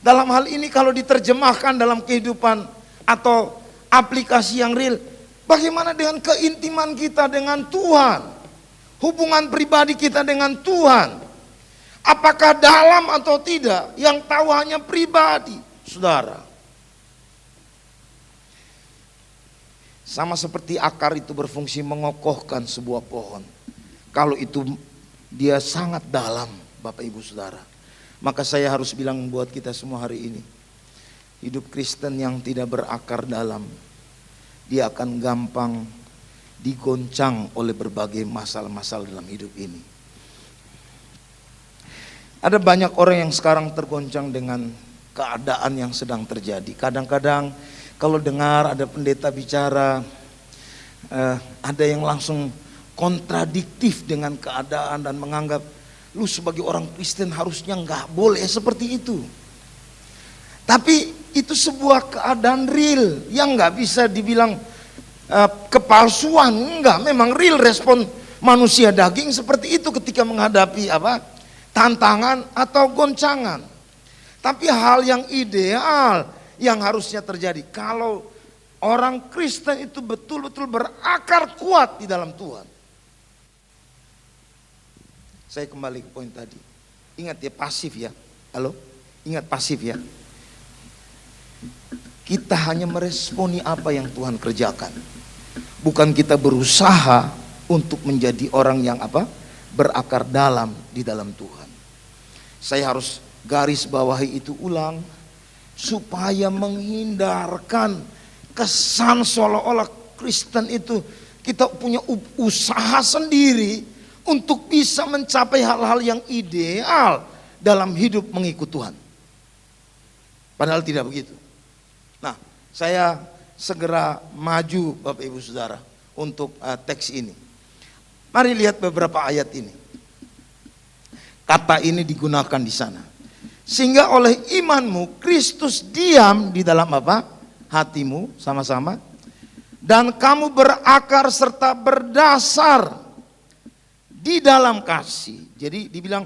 Dalam hal ini kalau diterjemahkan dalam kehidupan atau aplikasi yang real, bagaimana dengan keintiman kita dengan Tuhan? Hubungan pribadi kita dengan Tuhan? Apakah dalam atau tidak, yang tahu hanya pribadi, saudara. Sama seperti akar itu berfungsi mengokohkan sebuah pohon. Kalau itu dia sangat dalam, Bapak Ibu Saudara, maka saya harus bilang buat kita semua hari ini, hidup Kristen yang tidak berakar dalam, dia akan gampang digoncang oleh berbagai masalah-masalah dalam hidup ini. Ada banyak orang yang sekarang tergoncang dengan keadaan yang sedang terjadi. Kadang-kadang kalau dengar ada pendeta bicara, ada yang langsung kontradiktif dengan keadaan dan menganggap lu sebagai orang Kristen harusnya nggak boleh seperti itu. Tapi itu sebuah keadaan real yang nggak bisa dibilang kepalsuan. Enggak, memang real respon manusia daging seperti itu ketika menghadapi tantangan atau goncangan. Tapi hal yang ideal yang harusnya terjadi kalau orang Kristen itu betul-betul berakar kuat di dalam Tuhan. Saya kembali ke poin tadi. Ingat ya, pasif ya. Halo? Ingat pasif ya. Kita hanya meresponi apa yang Tuhan kerjakan. Bukan kita berusaha untuk menjadi orang yang berakar dalam di dalam Tuhan. Saya harus garis bawahi itu ulang supaya menghindarkan kesan seolah-olah Kristen itu kita punya usaha sendiri untuk bisa mencapai hal-hal yang ideal dalam hidup mengikut Tuhan. Padahal tidak begitu. Nah, saya segera maju Bapak Ibu Saudara untuk teks ini. Mari lihat beberapa ayat ini. Kata ini digunakan di sana. Sehingga oleh imanmu Kristus diam di dalam hatimu, sama-sama. Dan kamu berakar serta berdasar di dalam kasih. Jadi dibilang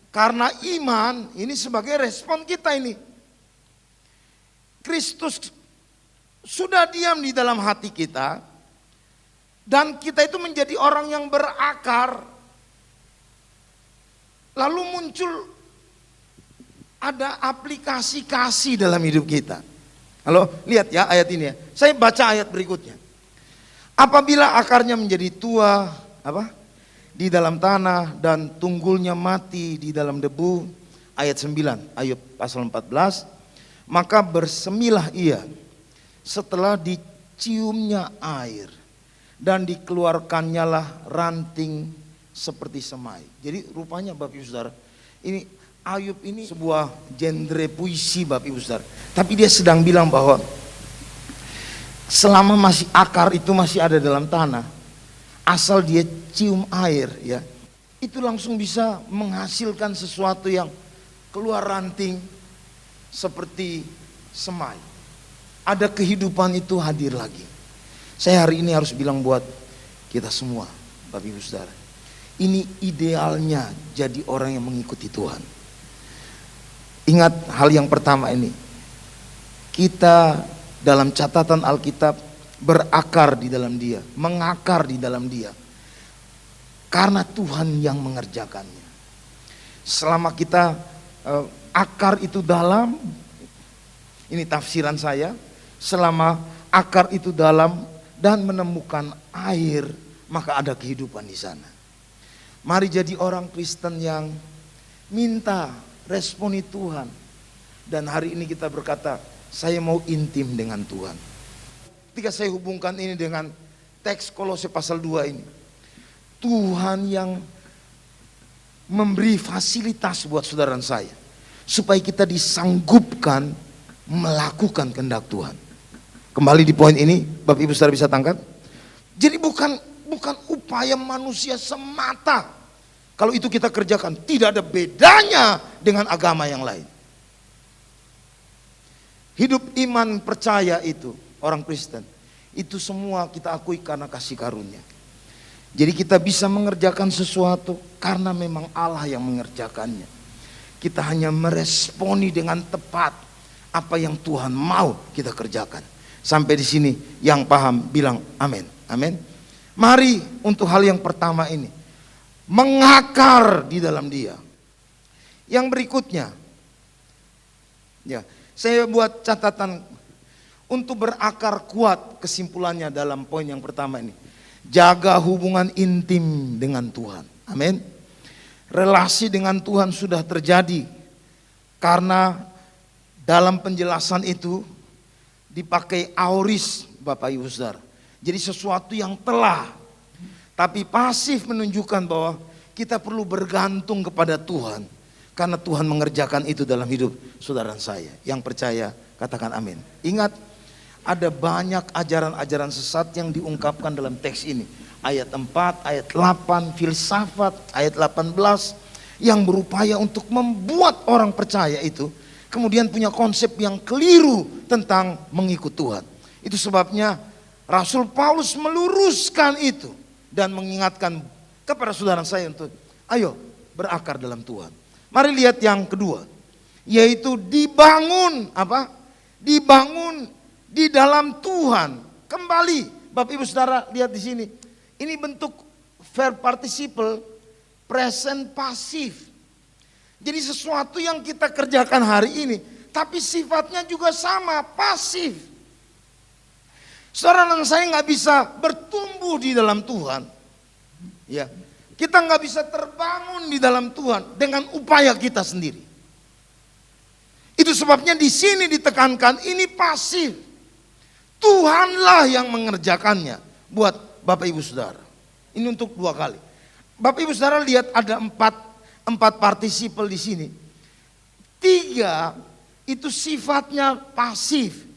karena iman, ini sebagai respon kita ini. Kristus sudah diam di dalam hati kita. Dan kita itu menjadi orang yang berakar. Lalu muncul ada aplikasi kasih dalam hidup kita. Halo, lihat ya ayat ini ya. Saya baca ayat berikutnya. Apabila akarnya menjadi tua, di dalam tanah dan tunggulnya mati di dalam debu, ayat 9, Ayub pasal 14, maka bersemilah ia setelah diciumnya air dan dikeluarkannya lah ranting seperti semai. Jadi rupanya Bapak Ibu Saudara, ini Ayub ini sebuah genre puisi Bapak Ibu Saudara. Tapi dia sedang bilang bahwa selama masih akar itu masih ada dalam tanah, asal dia cium air ya, itu langsung bisa menghasilkan sesuatu yang keluar ranting seperti semai. Ada kehidupan itu hadir lagi. Saya hari ini harus bilang buat kita semua Bapak Ibu Saudara, ini idealnya jadi orang yang mengikuti Tuhan. Ingat hal yang pertama ini, kita dalam catatan Alkitab berakar di dalam Dia, mengakar di dalam Dia, karena Tuhan yang mengerjakannya. Selama kita akar itu dalam, ini tafsiran saya, selama akar itu dalam dan menemukan air, maka ada kehidupan di sana. Mari jadi orang Kristen yang minta responi Tuhan. Dan hari ini kita berkata, saya mau intim dengan Tuhan. Ketika saya hubungkan ini dengan teks Kolose pasal 2 ini, Tuhan yang memberi fasilitas buat saudara dan saya, supaya kita disanggupkan melakukan kehendak Tuhan. Kembali di poin ini, Bapak Ibu Saudara bisa tangkap. Jadi bukan upaya manusia semata. Kalau itu kita kerjakan, tidak ada bedanya dengan agama yang lain. Hidup iman percaya itu, orang Kristen, itu semua kita akui karena kasih karunia. Jadi kita bisa mengerjakan sesuatu karena memang Allah yang mengerjakannya. Kita hanya meresponi dengan tepat apa yang Tuhan mau kita kerjakan. Sampai di sini yang paham bilang amin. Amin. Mari untuk hal yang pertama ini, mengakar di dalam Dia. Yang berikutnya, ya, saya buat catatan untuk berakar kuat, kesimpulannya dalam poin yang pertama ini. Jaga hubungan intim dengan Tuhan. Amin. Relasi dengan Tuhan sudah terjadi karena dalam penjelasan itu dipakai aoris, Bapak Ibu Saudara. Jadi sesuatu yang telah, tapi pasif menunjukkan bahwa kita perlu bergantung kepada Tuhan. Karena Tuhan mengerjakan itu dalam hidup saudara dan saya. Yang percaya katakan amin. Ingat, ada banyak ajaran-ajaran sesat yang diungkapkan dalam teks ini. Ayat 4, ayat 8, filsafat, ayat 18. Yang berupaya untuk membuat orang percaya itu kemudian punya konsep yang keliru tentang mengikut Tuhan. Itu sebabnya Rasul Paulus meluruskan itu dan mengingatkan kepada saudara saya untuk ayo berakar dalam Tuhan. Mari lihat yang kedua, yaitu dibangun apa? Dibangun di dalam Tuhan. Kembali, Bapak Ibu Saudara lihat di sini. Ini bentuk verb participle present pasif. Jadi sesuatu yang kita kerjakan hari ini, tapi sifatnya juga sama, pasif. Saudara dan saya nggak bisa bertumbuh di dalam Tuhan. Ya, kita nggak bisa terbangun di dalam Tuhan dengan upaya kita sendiri. Itu sebabnya di sini ditekankan ini pasif. Tuhanlah yang mengerjakannya buat Bapak Ibu Saudara. Ini untuk 2 kali. Bapak Ibu Saudara lihat ada 4 partisipel di sini. 3 itu sifatnya pasif.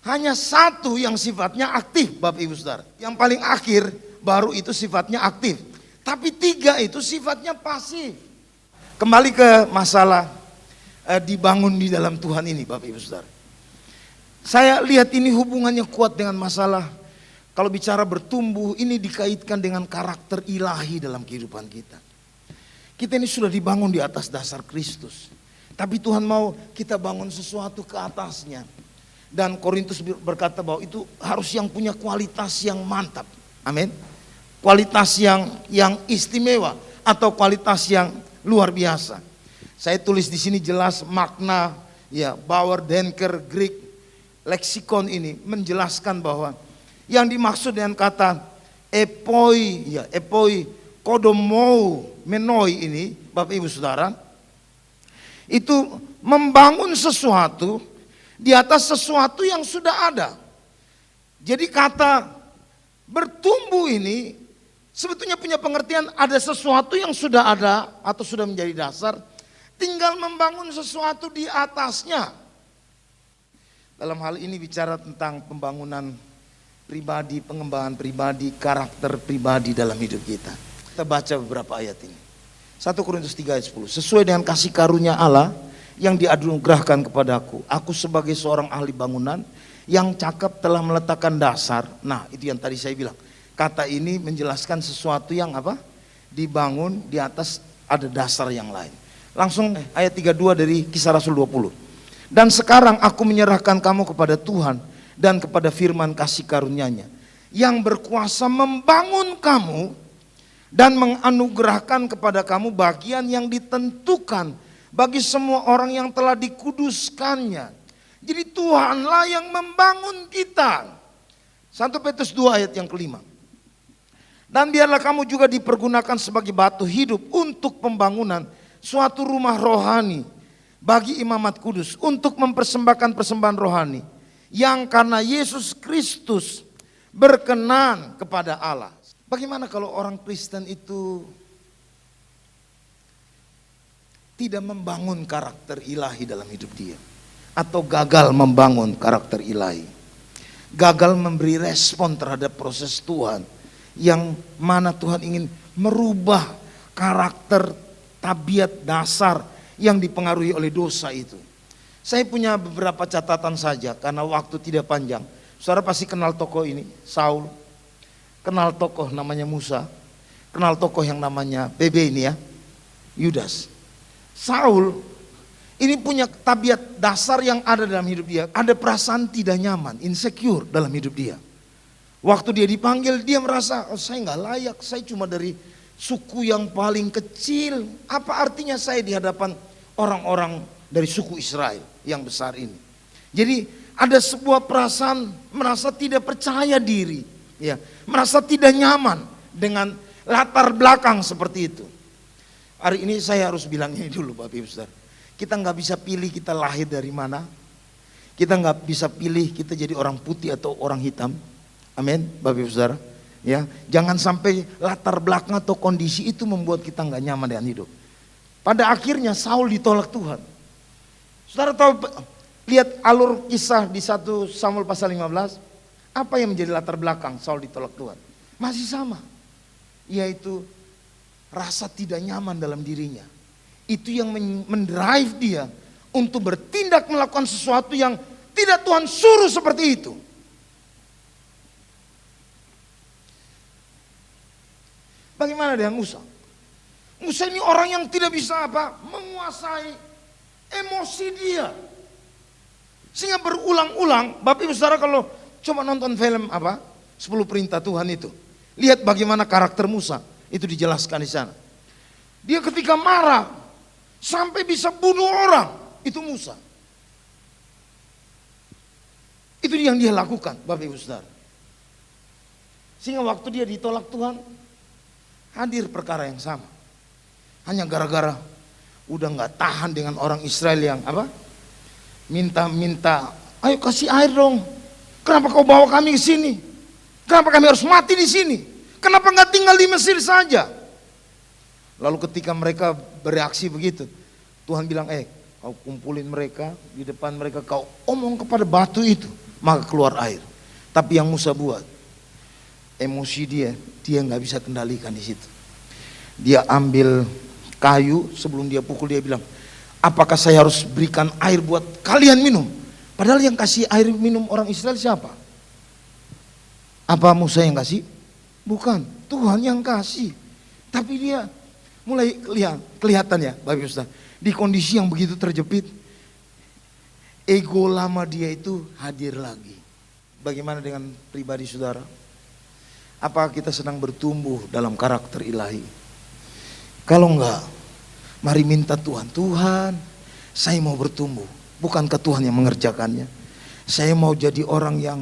Hanya 1 yang sifatnya aktif, Bapak Ibu Saudara. Yang paling akhir baru itu sifatnya aktif. Tapi 3 itu sifatnya pasif. Kembali ke masalah dibangun di dalam Tuhan ini, Bapak Ibu Saudara. Saya lihat ini hubungannya kuat dengan masalah kalau bicara bertumbuh, ini dikaitkan dengan karakter ilahi dalam kehidupan kita. Kita ini sudah dibangun di atas dasar Kristus. Tapi Tuhan mau kita bangun sesuatu ke atasnya. Dan Korintus berkata bahwa itu harus yang punya kualitas yang mantap. Amin. Kualitas yang istimewa atau kualitas yang luar biasa. Saya tulis di sini jelas makna ya Bauer Denker Greek leksikon ini menjelaskan bahwa yang dimaksud dengan kata epoi kodomou menoi ini Bapak Ibu Saudara itu membangun sesuatu di atas sesuatu yang sudah ada. Jadi kata bertumbuh ini sebetulnya punya pengertian ada sesuatu yang sudah ada atau sudah menjadi dasar, tinggal membangun sesuatu di atasnya. Dalam hal ini bicara tentang pembangunan pribadi, pengembangan pribadi, karakter pribadi dalam hidup kita. Kita baca beberapa ayat ini. 1 Korintus 3 ayat 10. Sesuai dengan kasih karunia Allah yang dianugerahkan kepadaku. Aku sebagai seorang ahli bangunan yang cakap telah meletakkan dasar. Nah, itu yang tadi saya bilang. Kata ini menjelaskan sesuatu yang apa? Dibangun di atas ada dasar yang lain. Langsung ayat 32 dari Kisah Rasul 20. Dan sekarang aku menyerahkan kamu kepada Tuhan dan kepada firman kasih karunia-Nya yang berkuasa membangun kamu dan menganugerahkan kepada kamu bagian yang ditentukan bagi semua orang yang telah dikuduskannya. Jadi Tuhanlah yang membangun kita. 1 Petrus 2 ayat yang kelima. Dan biarlah kamu juga dipergunakan sebagai batu hidup untuk pembangunan suatu rumah rohani bagi imamat kudus untuk mempersembahkan persembahan rohani yang karena Yesus Kristus berkenan kepada Allah. Bagaimana kalau orang Kristen itu tidak membangun karakter ilahi dalam hidup dia, atau gagal membangun karakter ilahi, gagal memberi respon terhadap proses Tuhan, yang mana Tuhan ingin merubah karakter tabiat dasar yang dipengaruhi oleh dosa itu. Saya punya beberapa catatan saja karena waktu tidak panjang. Saudara pasti kenal tokoh ini, Saul, kenal tokoh namanya Musa, kenal tokoh yang namanya PB ini ya, Yudas. Saul ini punya tabiat dasar yang ada dalam hidup dia. Ada perasaan tidak nyaman, insecure dalam hidup dia. Waktu dia dipanggil dia merasa saya nggak layak, saya cuma dari suku yang paling kecil. Apa artinya saya di hadapan orang-orang dari suku Israel yang besar ini. Jadi ada sebuah perasaan merasa tidak percaya diri, ya, merasa tidak nyaman dengan latar belakang seperti itu. Hari ini saya harus bilang ini dulu Bapak Ibu Saudara. Kita nggak bisa pilih kita lahir dari mana. Kita nggak bisa pilih kita jadi orang putih atau orang hitam. Amin, Bapak Ibu Saudara. Ya, jangan sampai latar belakang atau kondisi itu membuat kita nggak nyaman dengan hidup. Pada akhirnya Saul ditolak Tuhan. Saudara tahu, lihat alur kisah di 1 Samuel pasal 15. Apa yang menjadi latar belakang Saul ditolak Tuhan? Masih sama, yaitu rasa tidak nyaman dalam dirinya. Itu yang mendrive dia untuk bertindak melakukan sesuatu yang tidak Tuhan suruh seperti itu. Bagaimana dengan Musa? Musa ini orang yang tidak bisa menguasai emosi dia. Sehingga berulang-ulang, Bapak Ibu Saudara kalau coba nonton film 10 perintah Tuhan itu. Lihat bagaimana karakter Musa, itu dijelaskan di sana. Dia ketika marah, sampai bisa bunuh orang, itu Musa. Itu yang dia lakukan, Bapak Ibu Saudara. Sehingga waktu dia ditolak Tuhan, hadir perkara yang sama. Hanya gara-gara udah nggak tahan dengan orang Israel yang minta, ayo kasih air dong. Kenapa kau bawa kami ke sini? Kenapa kami harus mati di sini? Kenapa nggak tinggal di Mesir saja? Lalu ketika mereka bereaksi begitu, Tuhan bilang, kau kumpulin mereka di depan mereka, kau omong kepada batu itu, maka keluar air. Tapi yang Musa buat, emosi dia nggak bisa kendalikan di situ. Dia ambil kayu, sebelum dia pukul dia bilang, apakah saya harus berikan air buat kalian minum? Padahal yang kasih air minum orang Israel siapa? Apa Musa yang kasih? Bukan, Tuhan yang kasih. Tapi dia mulai kelihatan ya Bapak Ibu Saudara, di kondisi yang begitu terjepit, ego lama dia itu hadir lagi. Bagaimana dengan pribadi saudara? Apakah kita sedang bertumbuh dalam karakter ilahi? Kalau enggak, mari minta Tuhan, Tuhan saya mau bertumbuh. Bukankah Tuhan yang mengerjakannya? Saya mau jadi orang yang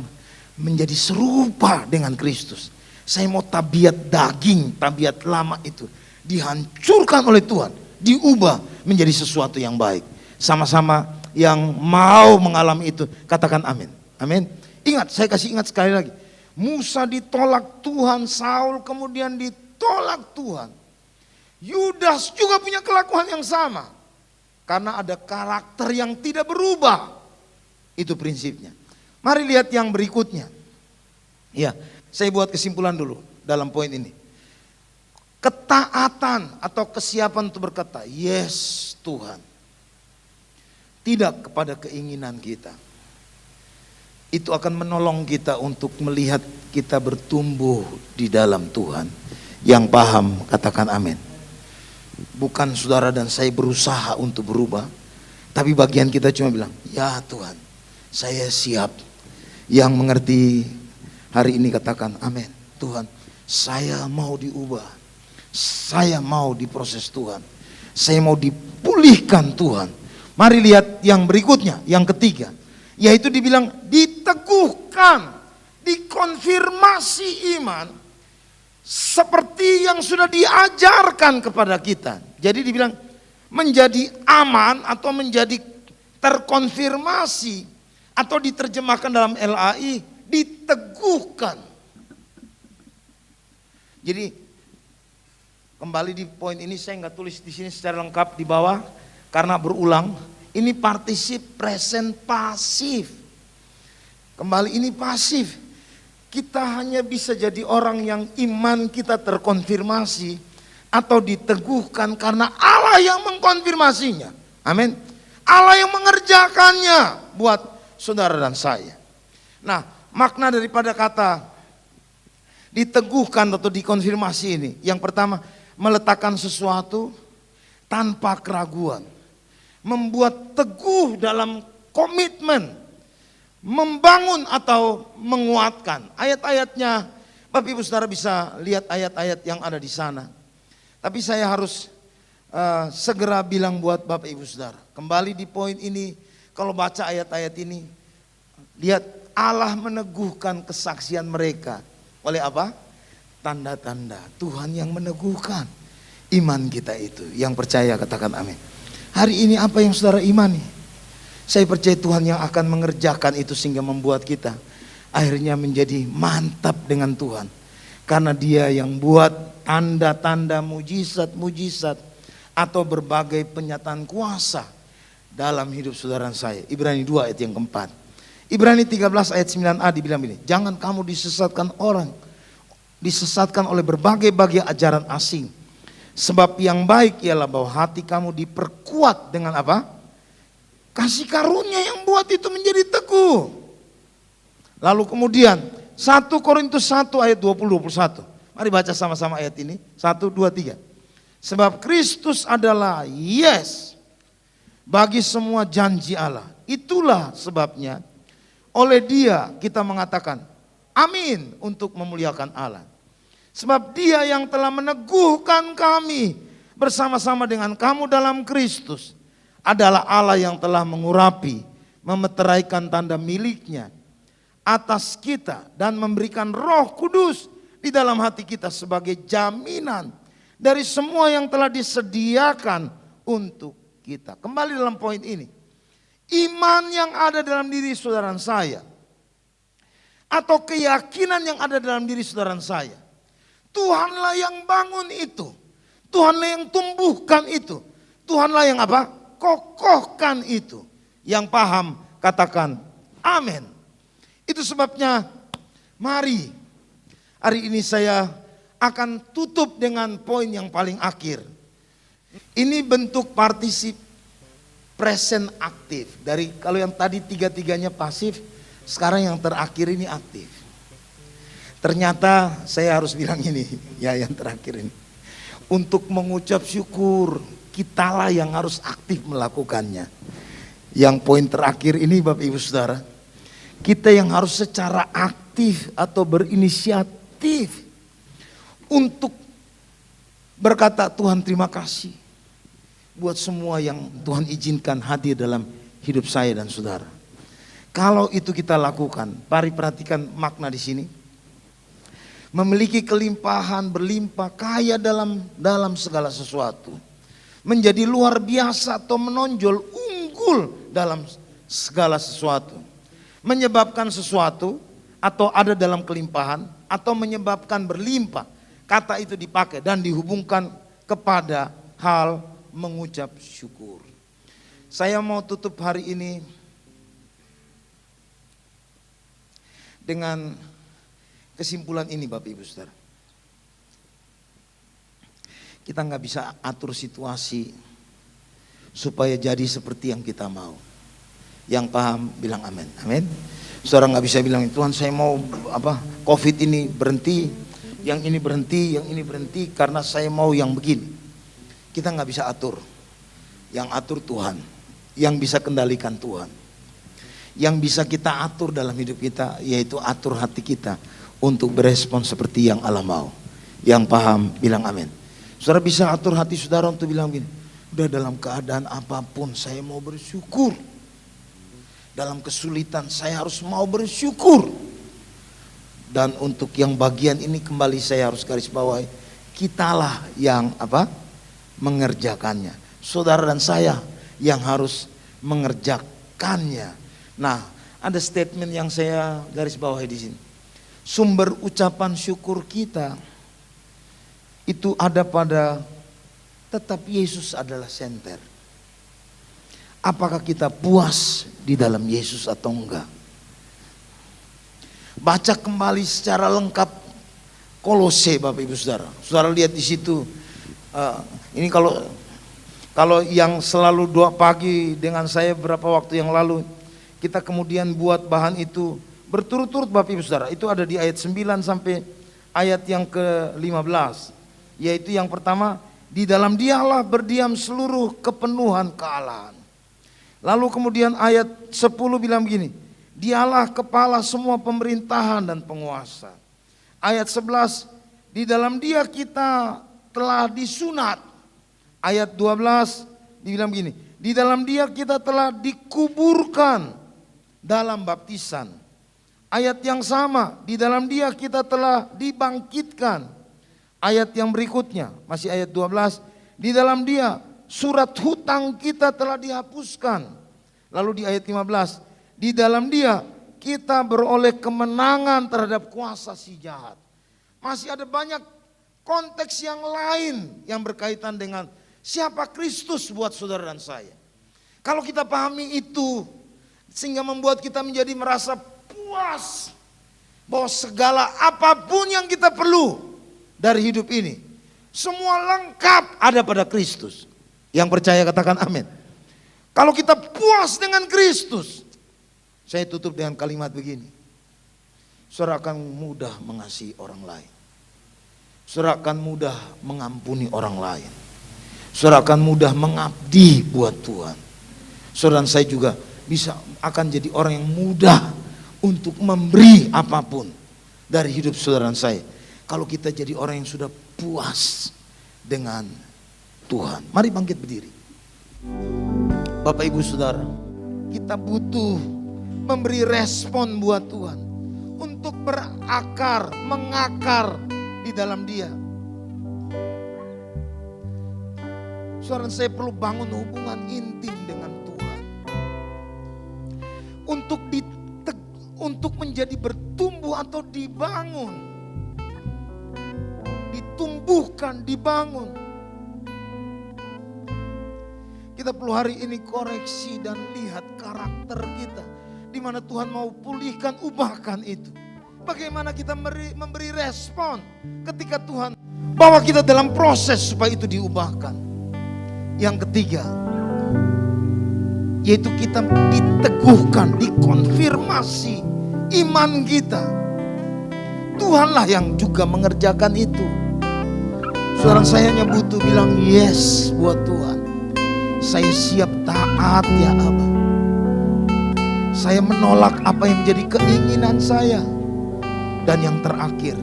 menjadi serupa dengan Kristus. Saya mau tabiat daging, tabiat lama itu dihancurkan oleh Tuhan, diubah menjadi sesuatu yang baik. Sama-sama yang mau mengalami itu, katakan amin. Amin. Ingat, saya kasih ingat sekali lagi. Musa ditolak Tuhan, Saul kemudian ditolak Tuhan. Yudas juga punya kelakuan yang sama. Karena ada karakter yang tidak berubah. Itu prinsipnya. Mari lihat yang berikutnya. Ya, saya buat kesimpulan dulu dalam poin ini. Ketaatan atau kesiapan untuk berkata, yes Tuhan. Tidak kepada keinginan kita. Itu akan menolong kita untuk melihat kita bertumbuh di dalam Tuhan. Yang paham, katakan amin. Bukan saudara dan saya berusaha untuk berubah, tapi bagian kita cuma bilang, ya Tuhan, saya siap. Yang mengerti hari ini katakan amin. Tuhan, saya mau diubah. Saya mau diproses Tuhan. Saya mau dipulihkan Tuhan. Mari lihat yang berikutnya, yang ketiga. Yaitu dibilang diteguhkan, dikonfirmasi iman. Seperti yang sudah diajarkan kepada kita. Jadi dibilang menjadi aman atau menjadi terkonfirmasi. Atau diterjemahkan dalam LAI, diteguhkan. Jadi kembali di poin ini saya nggak tulis di sini secara lengkap di bawah. Karena berulang, ini partisip present pasif. Kembali ini pasif. Kita hanya bisa jadi orang yang iman kita terkonfirmasi atau diteguhkan karena Allah yang mengkonfirmasinya. Amin. Allah yang mengerjakannya buat saudara dan saya. Nah, makna daripada kata diteguhkan atau dikonfirmasi ini. Yang pertama, meletakkan sesuatu tanpa keraguan. Membuat teguh dalam komitmen. Membangun atau menguatkan. Ayat-ayatnya, Bapak Ibu Saudara bisa lihat ayat-ayat yang ada di sana. Tapi saya harus segera bilang buat Bapak Ibu Saudara. Kembali di poin ini, kalau baca ayat-ayat ini, lihat Allah meneguhkan kesaksian mereka. Oleh apa? Tanda-tanda Tuhan yang meneguhkan iman kita itu. Yang percaya katakan amin. Hari ini apa yang saudara imani? Saya percaya Tuhan yang akan mengerjakan itu sehingga membuat kita akhirnya menjadi mantap dengan Tuhan. Karena Dia yang buat tanda-tanda, mujizat-mujizat atau berbagai penyataan kuasa dalam hidup saudara saya. Ibrani 2 ayat yang keempat. Ibrani 13 ayat 9a dibilang begini, jangan kamu disesatkan oleh berbagai ajaran asing. Sebab yang baik ialah bahwa hati kamu diperkuat dengan apa? Kasih karunia yang buat itu menjadi teguh. Lalu kemudian 1 Korintus 1 ayat 20-21. Mari baca sama-sama ayat ini. 1, 2, 3. Sebab Kristus adalah yes bagi semua janji Allah. Itulah sebabnya oleh Dia kita mengatakan amin untuk memuliakan Allah. Sebab Dia yang telah meneguhkan kami bersama-sama dengan kamu dalam Kristus adalah Allah yang telah mengurapi, memeteraikan tanda miliknya atas kita dan memberikan Roh Kudus di dalam hati kita sebagai jaminan dari semua yang telah disediakan untuk kita. Kembali dalam poin ini. Iman yang ada dalam diri saudara saya atau keyakinan yang ada dalam diri saudara saya, Tuhanlah yang bangun itu, Tuhanlah yang tumbuhkan itu, Tuhanlah yang apa? Kokohkan itu. Yang paham katakan amin. Itu sebabnya mari hari ini saya akan tutup dengan poin yang paling akhir. Ini bentuk partisip present aktif. Dari kalau yang tadi tiga-tiganya pasif, sekarang yang terakhir ini aktif. Ternyata saya harus bilang ini, ya yang terakhir ini. Untuk mengucap syukur, kitalah yang harus aktif melakukannya. Yang poin terakhir ini Bapak Ibu Saudara, kita yang harus secara aktif atau berinisiatif untuk berkata Tuhan terima kasih buat semua yang Tuhan izinkan hadir dalam hidup saya dan saudara. Kalau itu kita lakukan, mari perhatikan makna di sini. Memiliki kelimpahan, berlimpah, kaya dalam segala sesuatu. Menjadi luar biasa atau menonjol, unggul dalam segala sesuatu. Menyebabkan sesuatu atau ada dalam kelimpahan atau menyebabkan berlimpah. Kata itu dipakai dan dihubungkan kepada hal mengucap syukur. Saya mau tutup hari ini dengan kesimpulan ini Bapak Ibu Saudara. Kita nggak bisa atur situasi supaya jadi seperti yang kita mau. Yang paham bilang amin. Amin. Saudara nggak bisa bilang Tuhan saya mau COVID ini berhenti, yang ini berhenti karena saya mau yang begini. Kita nggak bisa atur. Yang atur Tuhan. Yang bisa kendalikan Tuhan. Yang bisa kita atur dalam hidup kita yaitu atur hati kita untuk berespon seperti yang Allah mau. Yang paham bilang amin. Saudara bisa atur hati saudara untuk bilang gini, udah dalam keadaan apapun saya mau bersyukur. Dalam kesulitan saya harus mau bersyukur. Dan untuk yang bagian ini kembali saya harus garis bawahi, kitalah yang mengerjakannya. Saudara dan saya yang harus mengerjakannya. Nah, ada statement yang saya garis bawahi di sini. Sumber ucapan syukur kita itu ada pada tetap Yesus adalah senter. Apakah kita puas di dalam Yesus atau enggak? Baca kembali secara lengkap Kolose Bapak Ibu Saudara. Saudara lihat di situ. Ini kalau yang selalu doa pagi dengan saya beberapa waktu yang lalu, kita kemudian buat bahan itu berturut-turut Bapak Ibu Saudara. Itu ada di ayat 9 sampai ayat yang ke-15. Yaitu yang pertama, di dalam Dialah berdiam seluruh kepenuhan kealahan. Lalu kemudian ayat 10 bilang begini, Dialah kepala semua pemerintahan dan penguasa. Ayat 11, di dalam Dia kita telah disunat. Ayat 12 dibilang begini, di dalam Dia kita telah dikuburkan dalam baptisan. Ayat yang sama, di dalam Dia kita telah dibangkitkan. Ayat yang berikutnya, masih ayat 12, di dalam Dia surat hutang kita telah dihapuskan. Lalu di ayat 15, di dalam Dia kita beroleh kemenangan terhadap kuasa si jahat. Masih ada banyak konteks yang lain yang berkaitan dengan siapa Kristus buat saudara dan saya. Kalau kita pahami itu, sehingga membuat kita menjadi merasa puas bahwa segala apapun yang kita perlu dari hidup ini, semua lengkap ada pada Kristus. Yang percaya katakan amin. Kalau kita puas dengan Kristus, saya tutup dengan kalimat begini. Saudara akan mudah mengasihi orang lain. Saudara akan mudah mengampuni orang lain. Saudara akan mudah mengabdi buat Tuhan. Saudara dan saya juga akan jadi orang yang mudah untuk memberi apapun dari hidup saudara dan saya. Kalau kita jadi orang yang sudah puas dengan Tuhan. Mari bangkit berdiri. Bapak Ibu Saudara, kita butuh memberi respon buat Tuhan untuk berakar, mengakar di dalam Dia. Saudara, saya perlu bangun hubungan intim dengan Tuhan untuk menjadi bertumbuh atau dibangun, ditumbuhkan, dibangun. Kita perlu hari ini koreksi dan lihat karakter kita, di mana Tuhan mau pulihkan, ubahkan itu. Bagaimana kita memberi respon ketika Tuhan bawa kita dalam proses supaya itu diubahkan. Yang ketiga, yaitu kita diteguhkan, dikonfirmasi iman kita. Tuhanlah yang juga mengerjakan itu. Saudara, saya hanya butuh bilang yes buat Tuhan. Saya siap taat ya Abah. Saya menolak apa yang menjadi keinginan saya. Dan yang terakhir,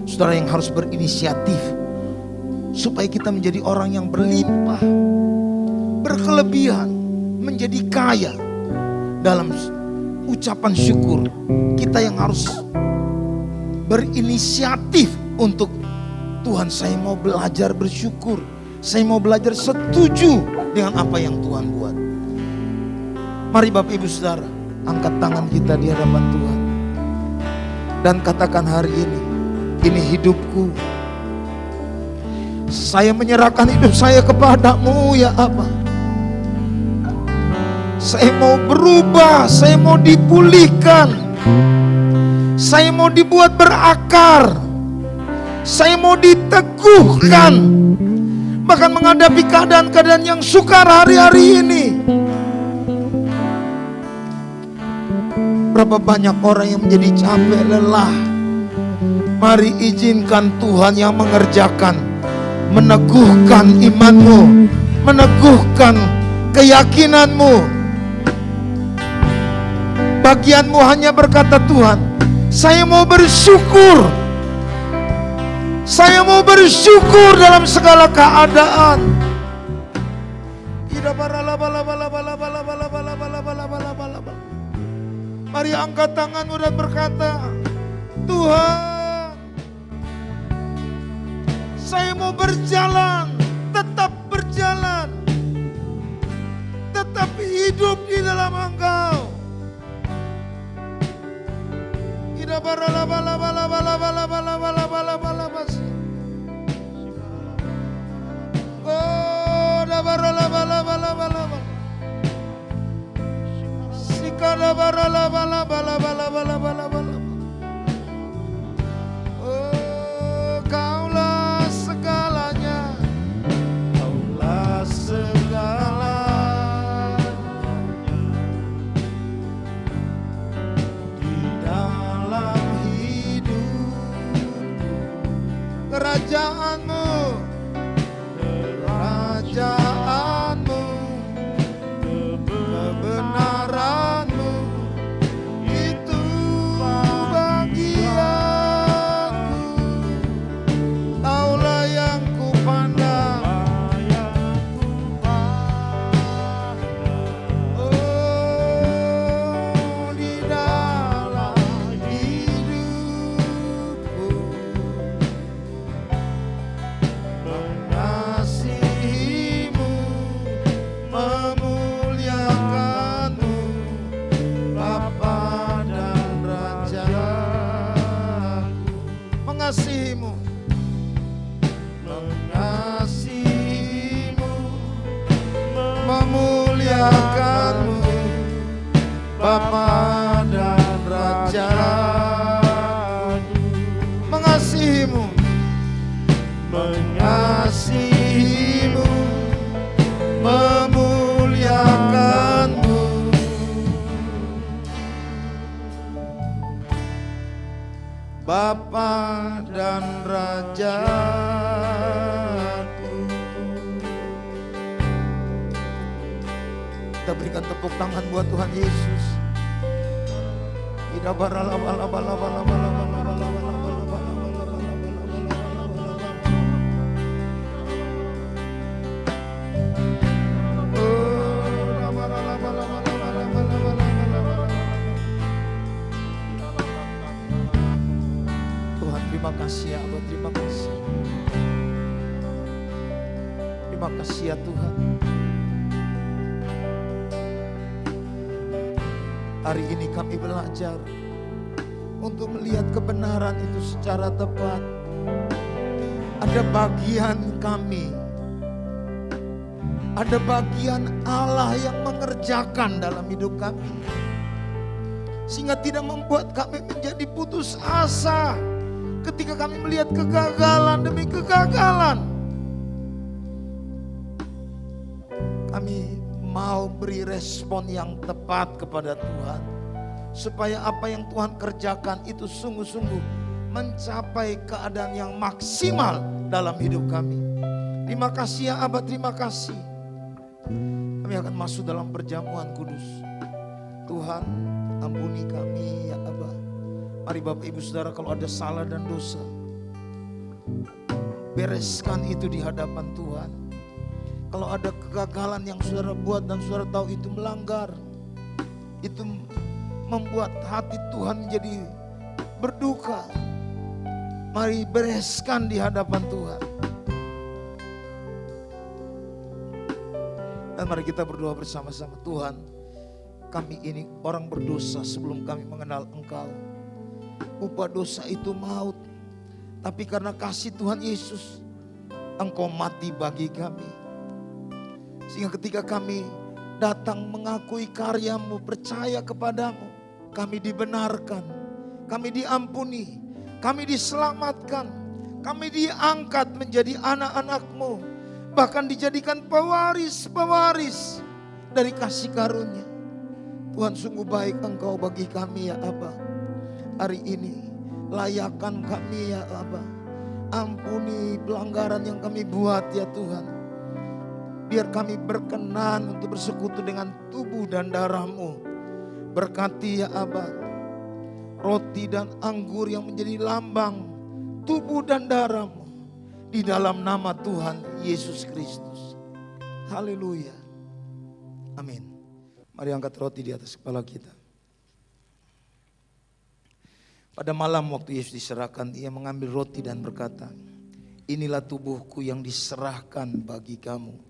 saudara yang harus berinisiatif supaya kita menjadi orang yang berlimpah, berkelebihan, menjadi kaya dalam ucapan syukur. Kita yang harus berinisiatif untuk Tuhan, saya mau belajar bersyukur. Saya mau belajar setuju dengan apa yang Tuhan buat. Mari Bapak Ibu Saudara, angkat tangan kita di hadapan Tuhan. Dan katakan hari ini hidupku. Saya menyerahkan hidup saya kepadamu ya Abah. Saya mau berubah, saya mau dipulihkan. Saya mau dibuat berakar. Saya mau diteguhkan. Bahkan menghadapi keadaan-keadaan yang sukar hari-hari ini. Berapa banyak orang yang menjadi capek, lelah. Mari izinkan Tuhan yang mengerjakan, meneguhkan imanmu, meneguhkan keyakinanmu. Bagianmu hanya berkata, Tuhan, saya mau bersyukur. Saya mau bersyukur dalam segala keadaan. Mari angkat tanganmu dan berkata, Tuhan, saya mau berjalan, tetap berjalan, tetap hidup di dalam Engkau. Kaulah segalanya, Kaulah segalanya di dalam hidup. Kerajaanmu, kerajaanmu, kebenaranmu, itu bagianku. Kaulah yang kupandang, mengasihimu, mengasihimu, memuliakanmu, Bapa dan Raja. Mengasihimu, mengasihimu, memuliakanmu, Bapa dan Rajaku. Kita berikan tepuk tangan buat Tuhan Yesus. Tuhan, terima kasih ya Allah, terima kasih. Terima kasih ya Tuhan. Hari ini kami belajar untuk melihat kebenaran itu secara tepat. Ada bagian kami, ada bagian Allah yang mengerjakan dalam hidup kami, sehingga tidak membuat kami menjadi putus asa ketika kami melihat kegagalan demi kegagalan. Kami mau beri respon yang tepat kepada Tuhan, supaya apa yang Tuhan kerjakan itu sungguh-sungguh mencapai keadaan yang maksimal dalam hidup kami. Terima kasih ya Aba, terima kasih. Kami akan masuk dalam perjamuan kudus. Tuhan, ampuni kami ya Aba. Mari Bapak Ibu Saudara, kalau ada salah dan dosa, bereskan itu di hadapan Tuhan. Kalau ada kegagalan yang saudara buat dan saudara tahu itu melanggar, itu membuat hati Tuhan menjadi berduka, mari bereskan di hadapan Tuhan. Dan mari kita berdoa bersama-sama. Tuhan, kami ini orang berdosa sebelum kami mengenal Engkau. Upah dosa itu maut, tapi karena kasih Tuhan Yesus, Engkau mati bagi kami. Sehingga ketika kami datang mengakui karya-Mu, percaya kepadamu, kami dibenarkan, kami diampuni, kami diselamatkan, kami diangkat menjadi anak-anak-Mu, bahkan dijadikan pewaris-pewaris dari kasih karunia. Tuhan, sungguh baik Engkau bagi kami ya Aba. Hari ini layakan kami ya Aba. Ampuni pelanggaran yang kami buat ya Tuhan. Biar kami berkenan untuk bersekutu dengan tubuh dan darah-Mu. Berkati ya Aba, roti dan anggur yang menjadi lambang tubuh dan darah-Mu, di dalam nama Tuhan Yesus Kristus. Haleluya. Amin. Mari angkat roti di atas kepala kita. Pada malam waktu Yesus diserahkan, Ia mengambil roti dan berkata, inilah tubuhku yang diserahkan bagi kamu.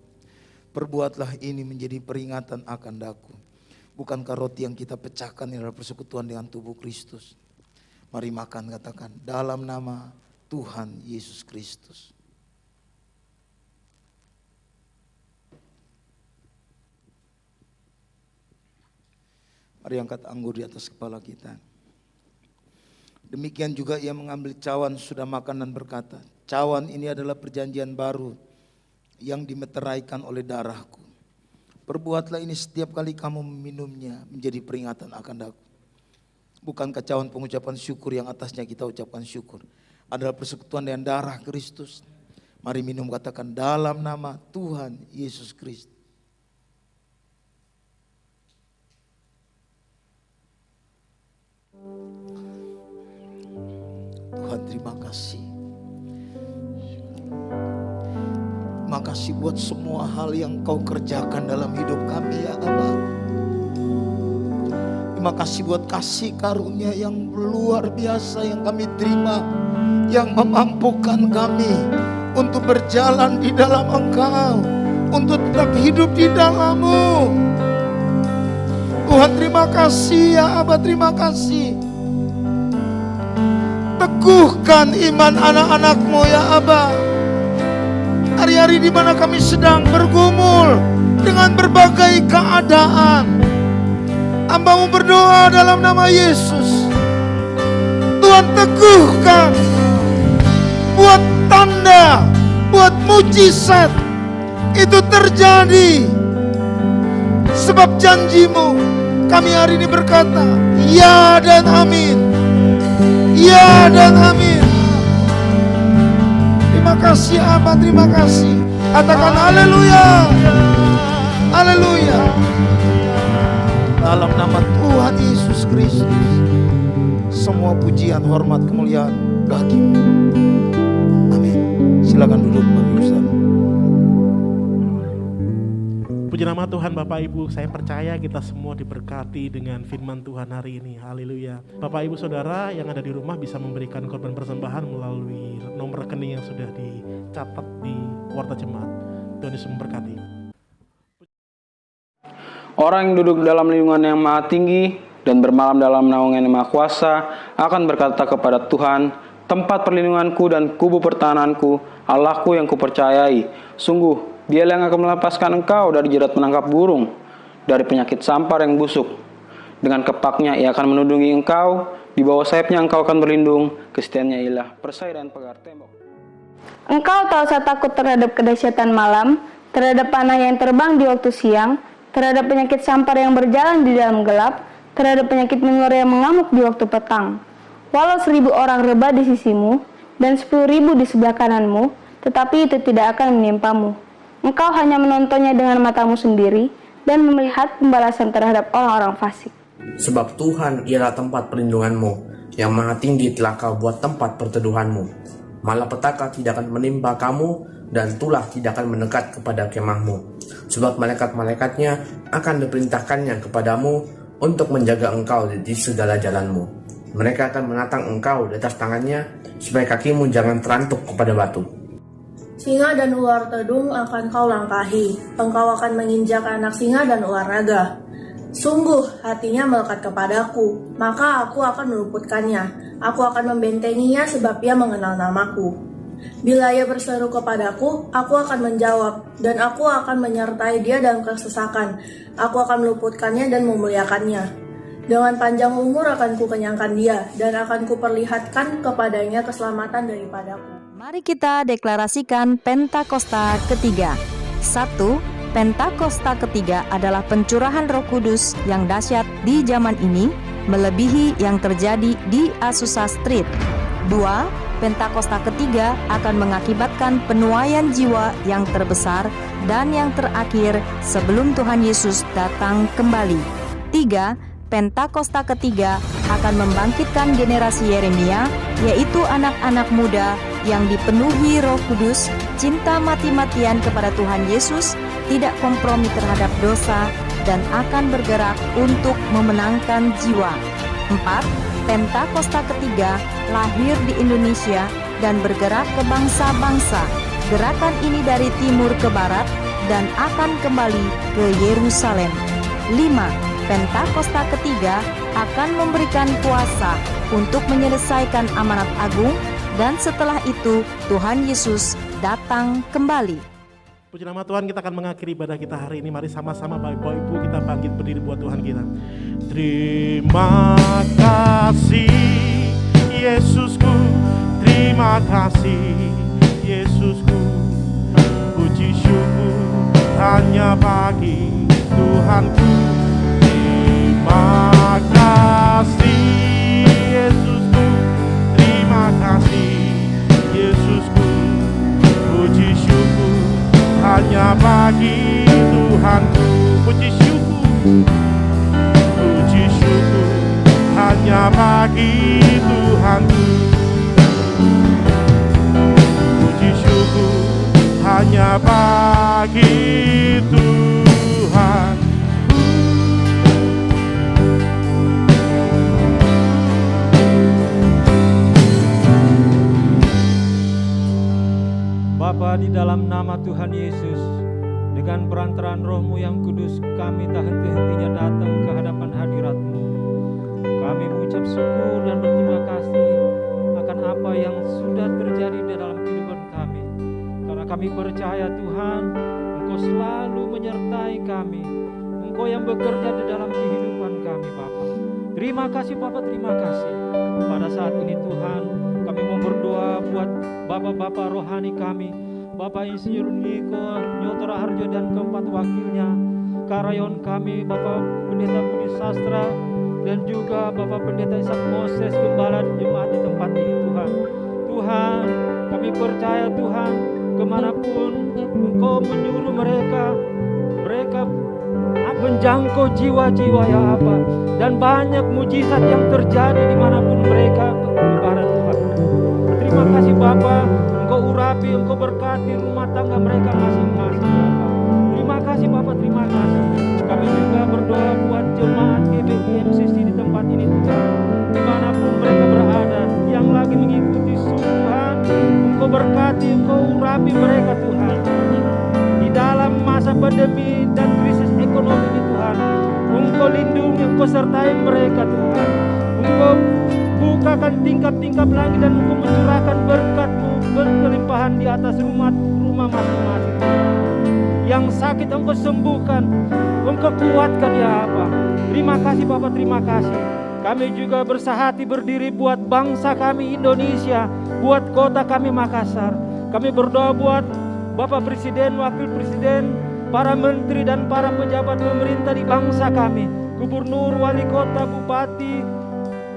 Perbuatlah ini menjadi peringatan akan daku. Bukankah roti yang kita pecahkan adalah persekutuan dengan tubuh Kristus? Mari makan, katakan, dalam nama Tuhan Yesus Kristus. Mari angkat anggur di atas kepala kita. Demikian juga Ia mengambil cawan sudah makan dan berkata, cawan ini adalah perjanjian baru yang dimeteraikan oleh darahku. Perbuatlah ini setiap kali kamu meminumnya menjadi peringatan akan daku. Bukankah cawan pengucapan syukur yang atasnya kita ucapkan syukur adalah persekutuan dengan darah Kristus? Mari minum, katakan, dalam nama Tuhan Yesus Kristus. Tuhan, terima kasih. Terima kasih buat semua hal yang Kau kerjakan dalam hidup kami ya Aba. Terima kasih buat kasih karunia yang luar biasa yang kami terima, yang memampukan kami untuk berjalan di dalam Engkau, untuk tetap hidup di dalam-Mu. Tuhan, terima kasih ya Aba, terima kasih. Teguhkan iman anak-anak-Mu ya Aba. Hari-hari di mana kami sedang bergumul dengan berbagai keadaan, Hamba-Mu berdoa dalam nama Yesus. Tuhan teguhkan, buat tanda, buat mujizat itu terjadi. Sebab janji-Mu, kami hari ini berkata, ya dan amin. Ya dan amin. Terima kasih Abah, terima kasih. Katakan haleluya. Haleluya. Dalam nama Tuhan Yesus Kristus, semua pujian, hormat, kemuliaan bagi-Mu. Amin. Silakan duduk Bapak Saudara. Puji nama Tuhan Bapak Ibu, saya percaya kita semua diberkati dengan firman Tuhan hari ini. Haleluya. Bapak Ibu Saudara yang ada di rumah bisa memberikan korban persembahan melalui nomor rekening yang sudah dicatat di Warta Jemaat. Tuhan Yesus memberkati. Orang yang duduk dalam lindungan yang maha tinggi dan bermalam dalam naungan yang maha kuasa akan berkata kepada Tuhan, tempat perlindunganku dan kubu pertahananku, Allahku yang kupercayai. Sungguh, Dialah yang akan melepaskan engkau dari jerat menangkap burung, dari penyakit sampar yang busuk. Dengan kepaknya ia akan menundungi engkau, di bawah sayapnya engkau akan berlindung, kesetiaannya ialah perisai dan pagar tembok. Engkau tak usah takut terhadap kedahsyatan malam, terhadap panah yang terbang di waktu siang, terhadap penyakit sampar yang berjalan di dalam gelap, terhadap penyakit menular yang mengamuk di waktu petang. Walau 1000 orang rebah di sisimu, dan 10.000 di sebelah kananmu, tetapi itu tidak akan menimpamu. Engkau hanya menontonnya dengan matamu sendiri, dan melihat pembalasan terhadap orang-orang fasik. Sebab Tuhan ialah tempat perlindunganmu, yang maha tinggi telah kau buat tempat perteduhanmu. Malapetaka tidak akan menimpa kamu, dan tulah tidak akan mendekat kepada kemahmu. Sebab malaikat-malaikatnya akan diperintahkannya kepadamu untuk menjaga engkau di segala jalanmu. Mereka akan menatang engkau di atas tangannya, supaya kakimu jangan terantuk kepada batu. Singa dan ular tedung akan kau langkahi, engkau akan menginjak anak singa dan ular naga. Sungguh hatinya melekat kepadaku, maka aku akan meluputkannya. Aku akan membentenginya sebab ia mengenal namaku. Bila ia berseru kepadaku, aku akan menjawab, dan aku akan menyertai dia dalam kesesakan. Aku akan meluputkannya dan memuliakannya. Dengan panjang umur akan kukenyangkan dia, dan akan kuperlihatkan kepadanya keselamatan daripadaku. Mari kita deklarasikan Pentakosta ketiga. 1. Pentakosta ketiga adalah pencurahan Roh Kudus yang dahsyat di zaman ini, melebihi yang terjadi di Azusa Street. 2. Pentakosta ketiga akan mengakibatkan penuaian jiwa yang terbesar dan yang terakhir sebelum Tuhan Yesus datang kembali. 3. Pentakosta ketiga akan membangkitkan generasi Yeremia, yaitu anak-anak muda yang dipenuhi Roh Kudus, cinta mati-matian kepada Tuhan Yesus, tidak kompromi terhadap dosa, dan akan bergerak untuk memenangkan jiwa. 4. Pentakosta ketiga lahir di Indonesia dan bergerak ke bangsa-bangsa. Gerakan ini dari timur ke barat dan akan kembali ke Yerusalem. 5. Pentakosta ketiga akan memberikan kuasa untuk menyelesaikan amanat agung, dan setelah itu Tuhan Yesus datang kembali. Puji nama Tuhan, kita akan mengakhiri ibadah kita hari ini. Mari sama-sama Bapak Ibu kita bangkit berdiri buat Tuhan kita. Terima kasih Yesusku, terima kasih Yesusku. Puji syukur hanya bagi Tuhanku. Terima kasih Yesusku, terima kasih Yesusku. Puji syukur hanya bagi Tuhanku. Puji syukur, puji syukur hanya bagi Tuhanku. Puji syukur hanya bagi Tuhan. Bapa, di dalam nama Tuhan Yesus, dengan perantaraan Roh-Mu yang kudus, kami tak henti-hentinya datang ke hadapan hadirat-Mu. Kami mengucap syukur dan berterima kasih akan apa yang sudah terjadi di dalam kehidupan kami. Karena kami percaya Tuhan, Engkau selalu menyertai kami. Engkau yang bekerja di dalam kehidupan kami Bapa. Terima kasih Bapa, terima kasih. Pada saat ini Tuhan, kami mau berdoa buat Bapak-Bapak rohani kami, Bapak Insinyur Niko Nyotora Harjo dan keempat wakilnya, Karayon kami, Bapak Pendeta Budi Sastra, dan juga Bapak Pendeta Ishak Moses, Gembala jemaat di tempat ini Tuhan. Tuhan, kami percaya Tuhan, kemanapun Engkau menyuruh mereka menjangkau jiwa-jiwa ya Aba, dan banyak mujizat yang terjadi dimanapun mereka beribadah Tuhan. Terima kasih Bapa, Engkau urapi, Engkau berkati rumah tangga mereka masing-masing Bapa. Terima kasih Bapa, terima kasih. Kami juga berdoa buat jemaat GBI MCC di tempat ini Tuhan, dimanapun mereka berada, yang lagi mengikuti Tuhan, Engkau berkati, Engkau urapi mereka Tuhan. Di dalam masa pandemi dan krisis ekonomi ini Tuhan, Engkau lindungi, Engkau sertai mereka Tuhan. Engkau bukakan tingkap-tingkap langit dan Engkau mencurahkan berkat-Mu berkelimpahan di atas rumah masing-masing. Yang sakit Engkau sembuhkan, Engkau kuatkan ya Bapa. Terima kasih Bapa, terima kasih. Kami juga bersahati berdiri buat bangsa kami Indonesia, buat kota kami Makassar. Kami berdoa buat Bapak Presiden, Wakil Presiden, para menteri dan para pejabat pemerintah di bangsa kami, Gubernur, Wali Kota, Bupati,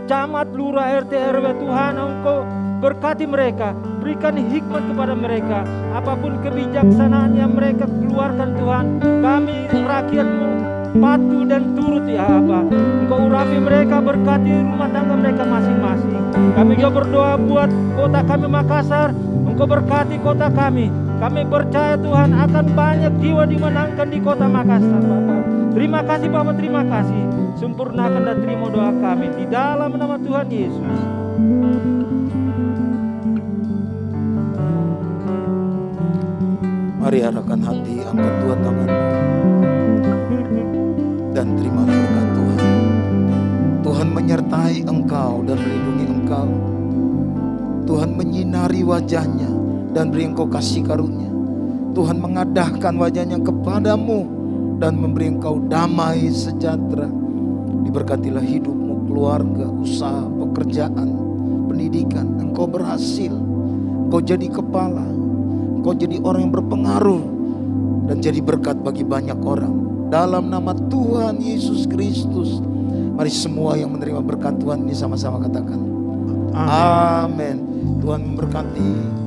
Camat, Lurah, RT, RW. Tuhan, Engkau berkati mereka, berikan hikmat kepada mereka. Apapun kebijaksanaan yang mereka keluarkan Tuhan, kami rakyat-Mu patuh dan turut ya Bapa. Engkau urapi mereka, berkati rumah tangga mereka masing-masing. Kami juga berdoa buat kota kami Makassar, Engkau berkati kota kami. Kami percaya Tuhan akan banyak jiwa dimenangkan di kota Makassar Bapa. Terima kasih Bapa, terima kasih. Sempurnakan dan terima doa kami di dalam nama Tuhan Yesus. Mari arahkan hati, angkat dua tanganmu dan terima berkat Tuhan. Tuhan menyertai engkau dan melindungi engkau. Tuhan menyinari wajahnya dan beri engkau kasih karunia. Tuhan mengadahkan wajahnya kepadamu dan memberi engkau damai sejahtera. Diberkatilah hidupmu, keluarga, usaha, pekerjaan, pendidikan. Engkau berhasil, engkau jadi kepala, engkau jadi orang yang berpengaruh dan jadi berkat bagi banyak orang. Dalam nama Tuhan Yesus Kristus, mari semua yang menerima berkat Tuhan ini sama-sama katakan amin. Tuhan memberkati.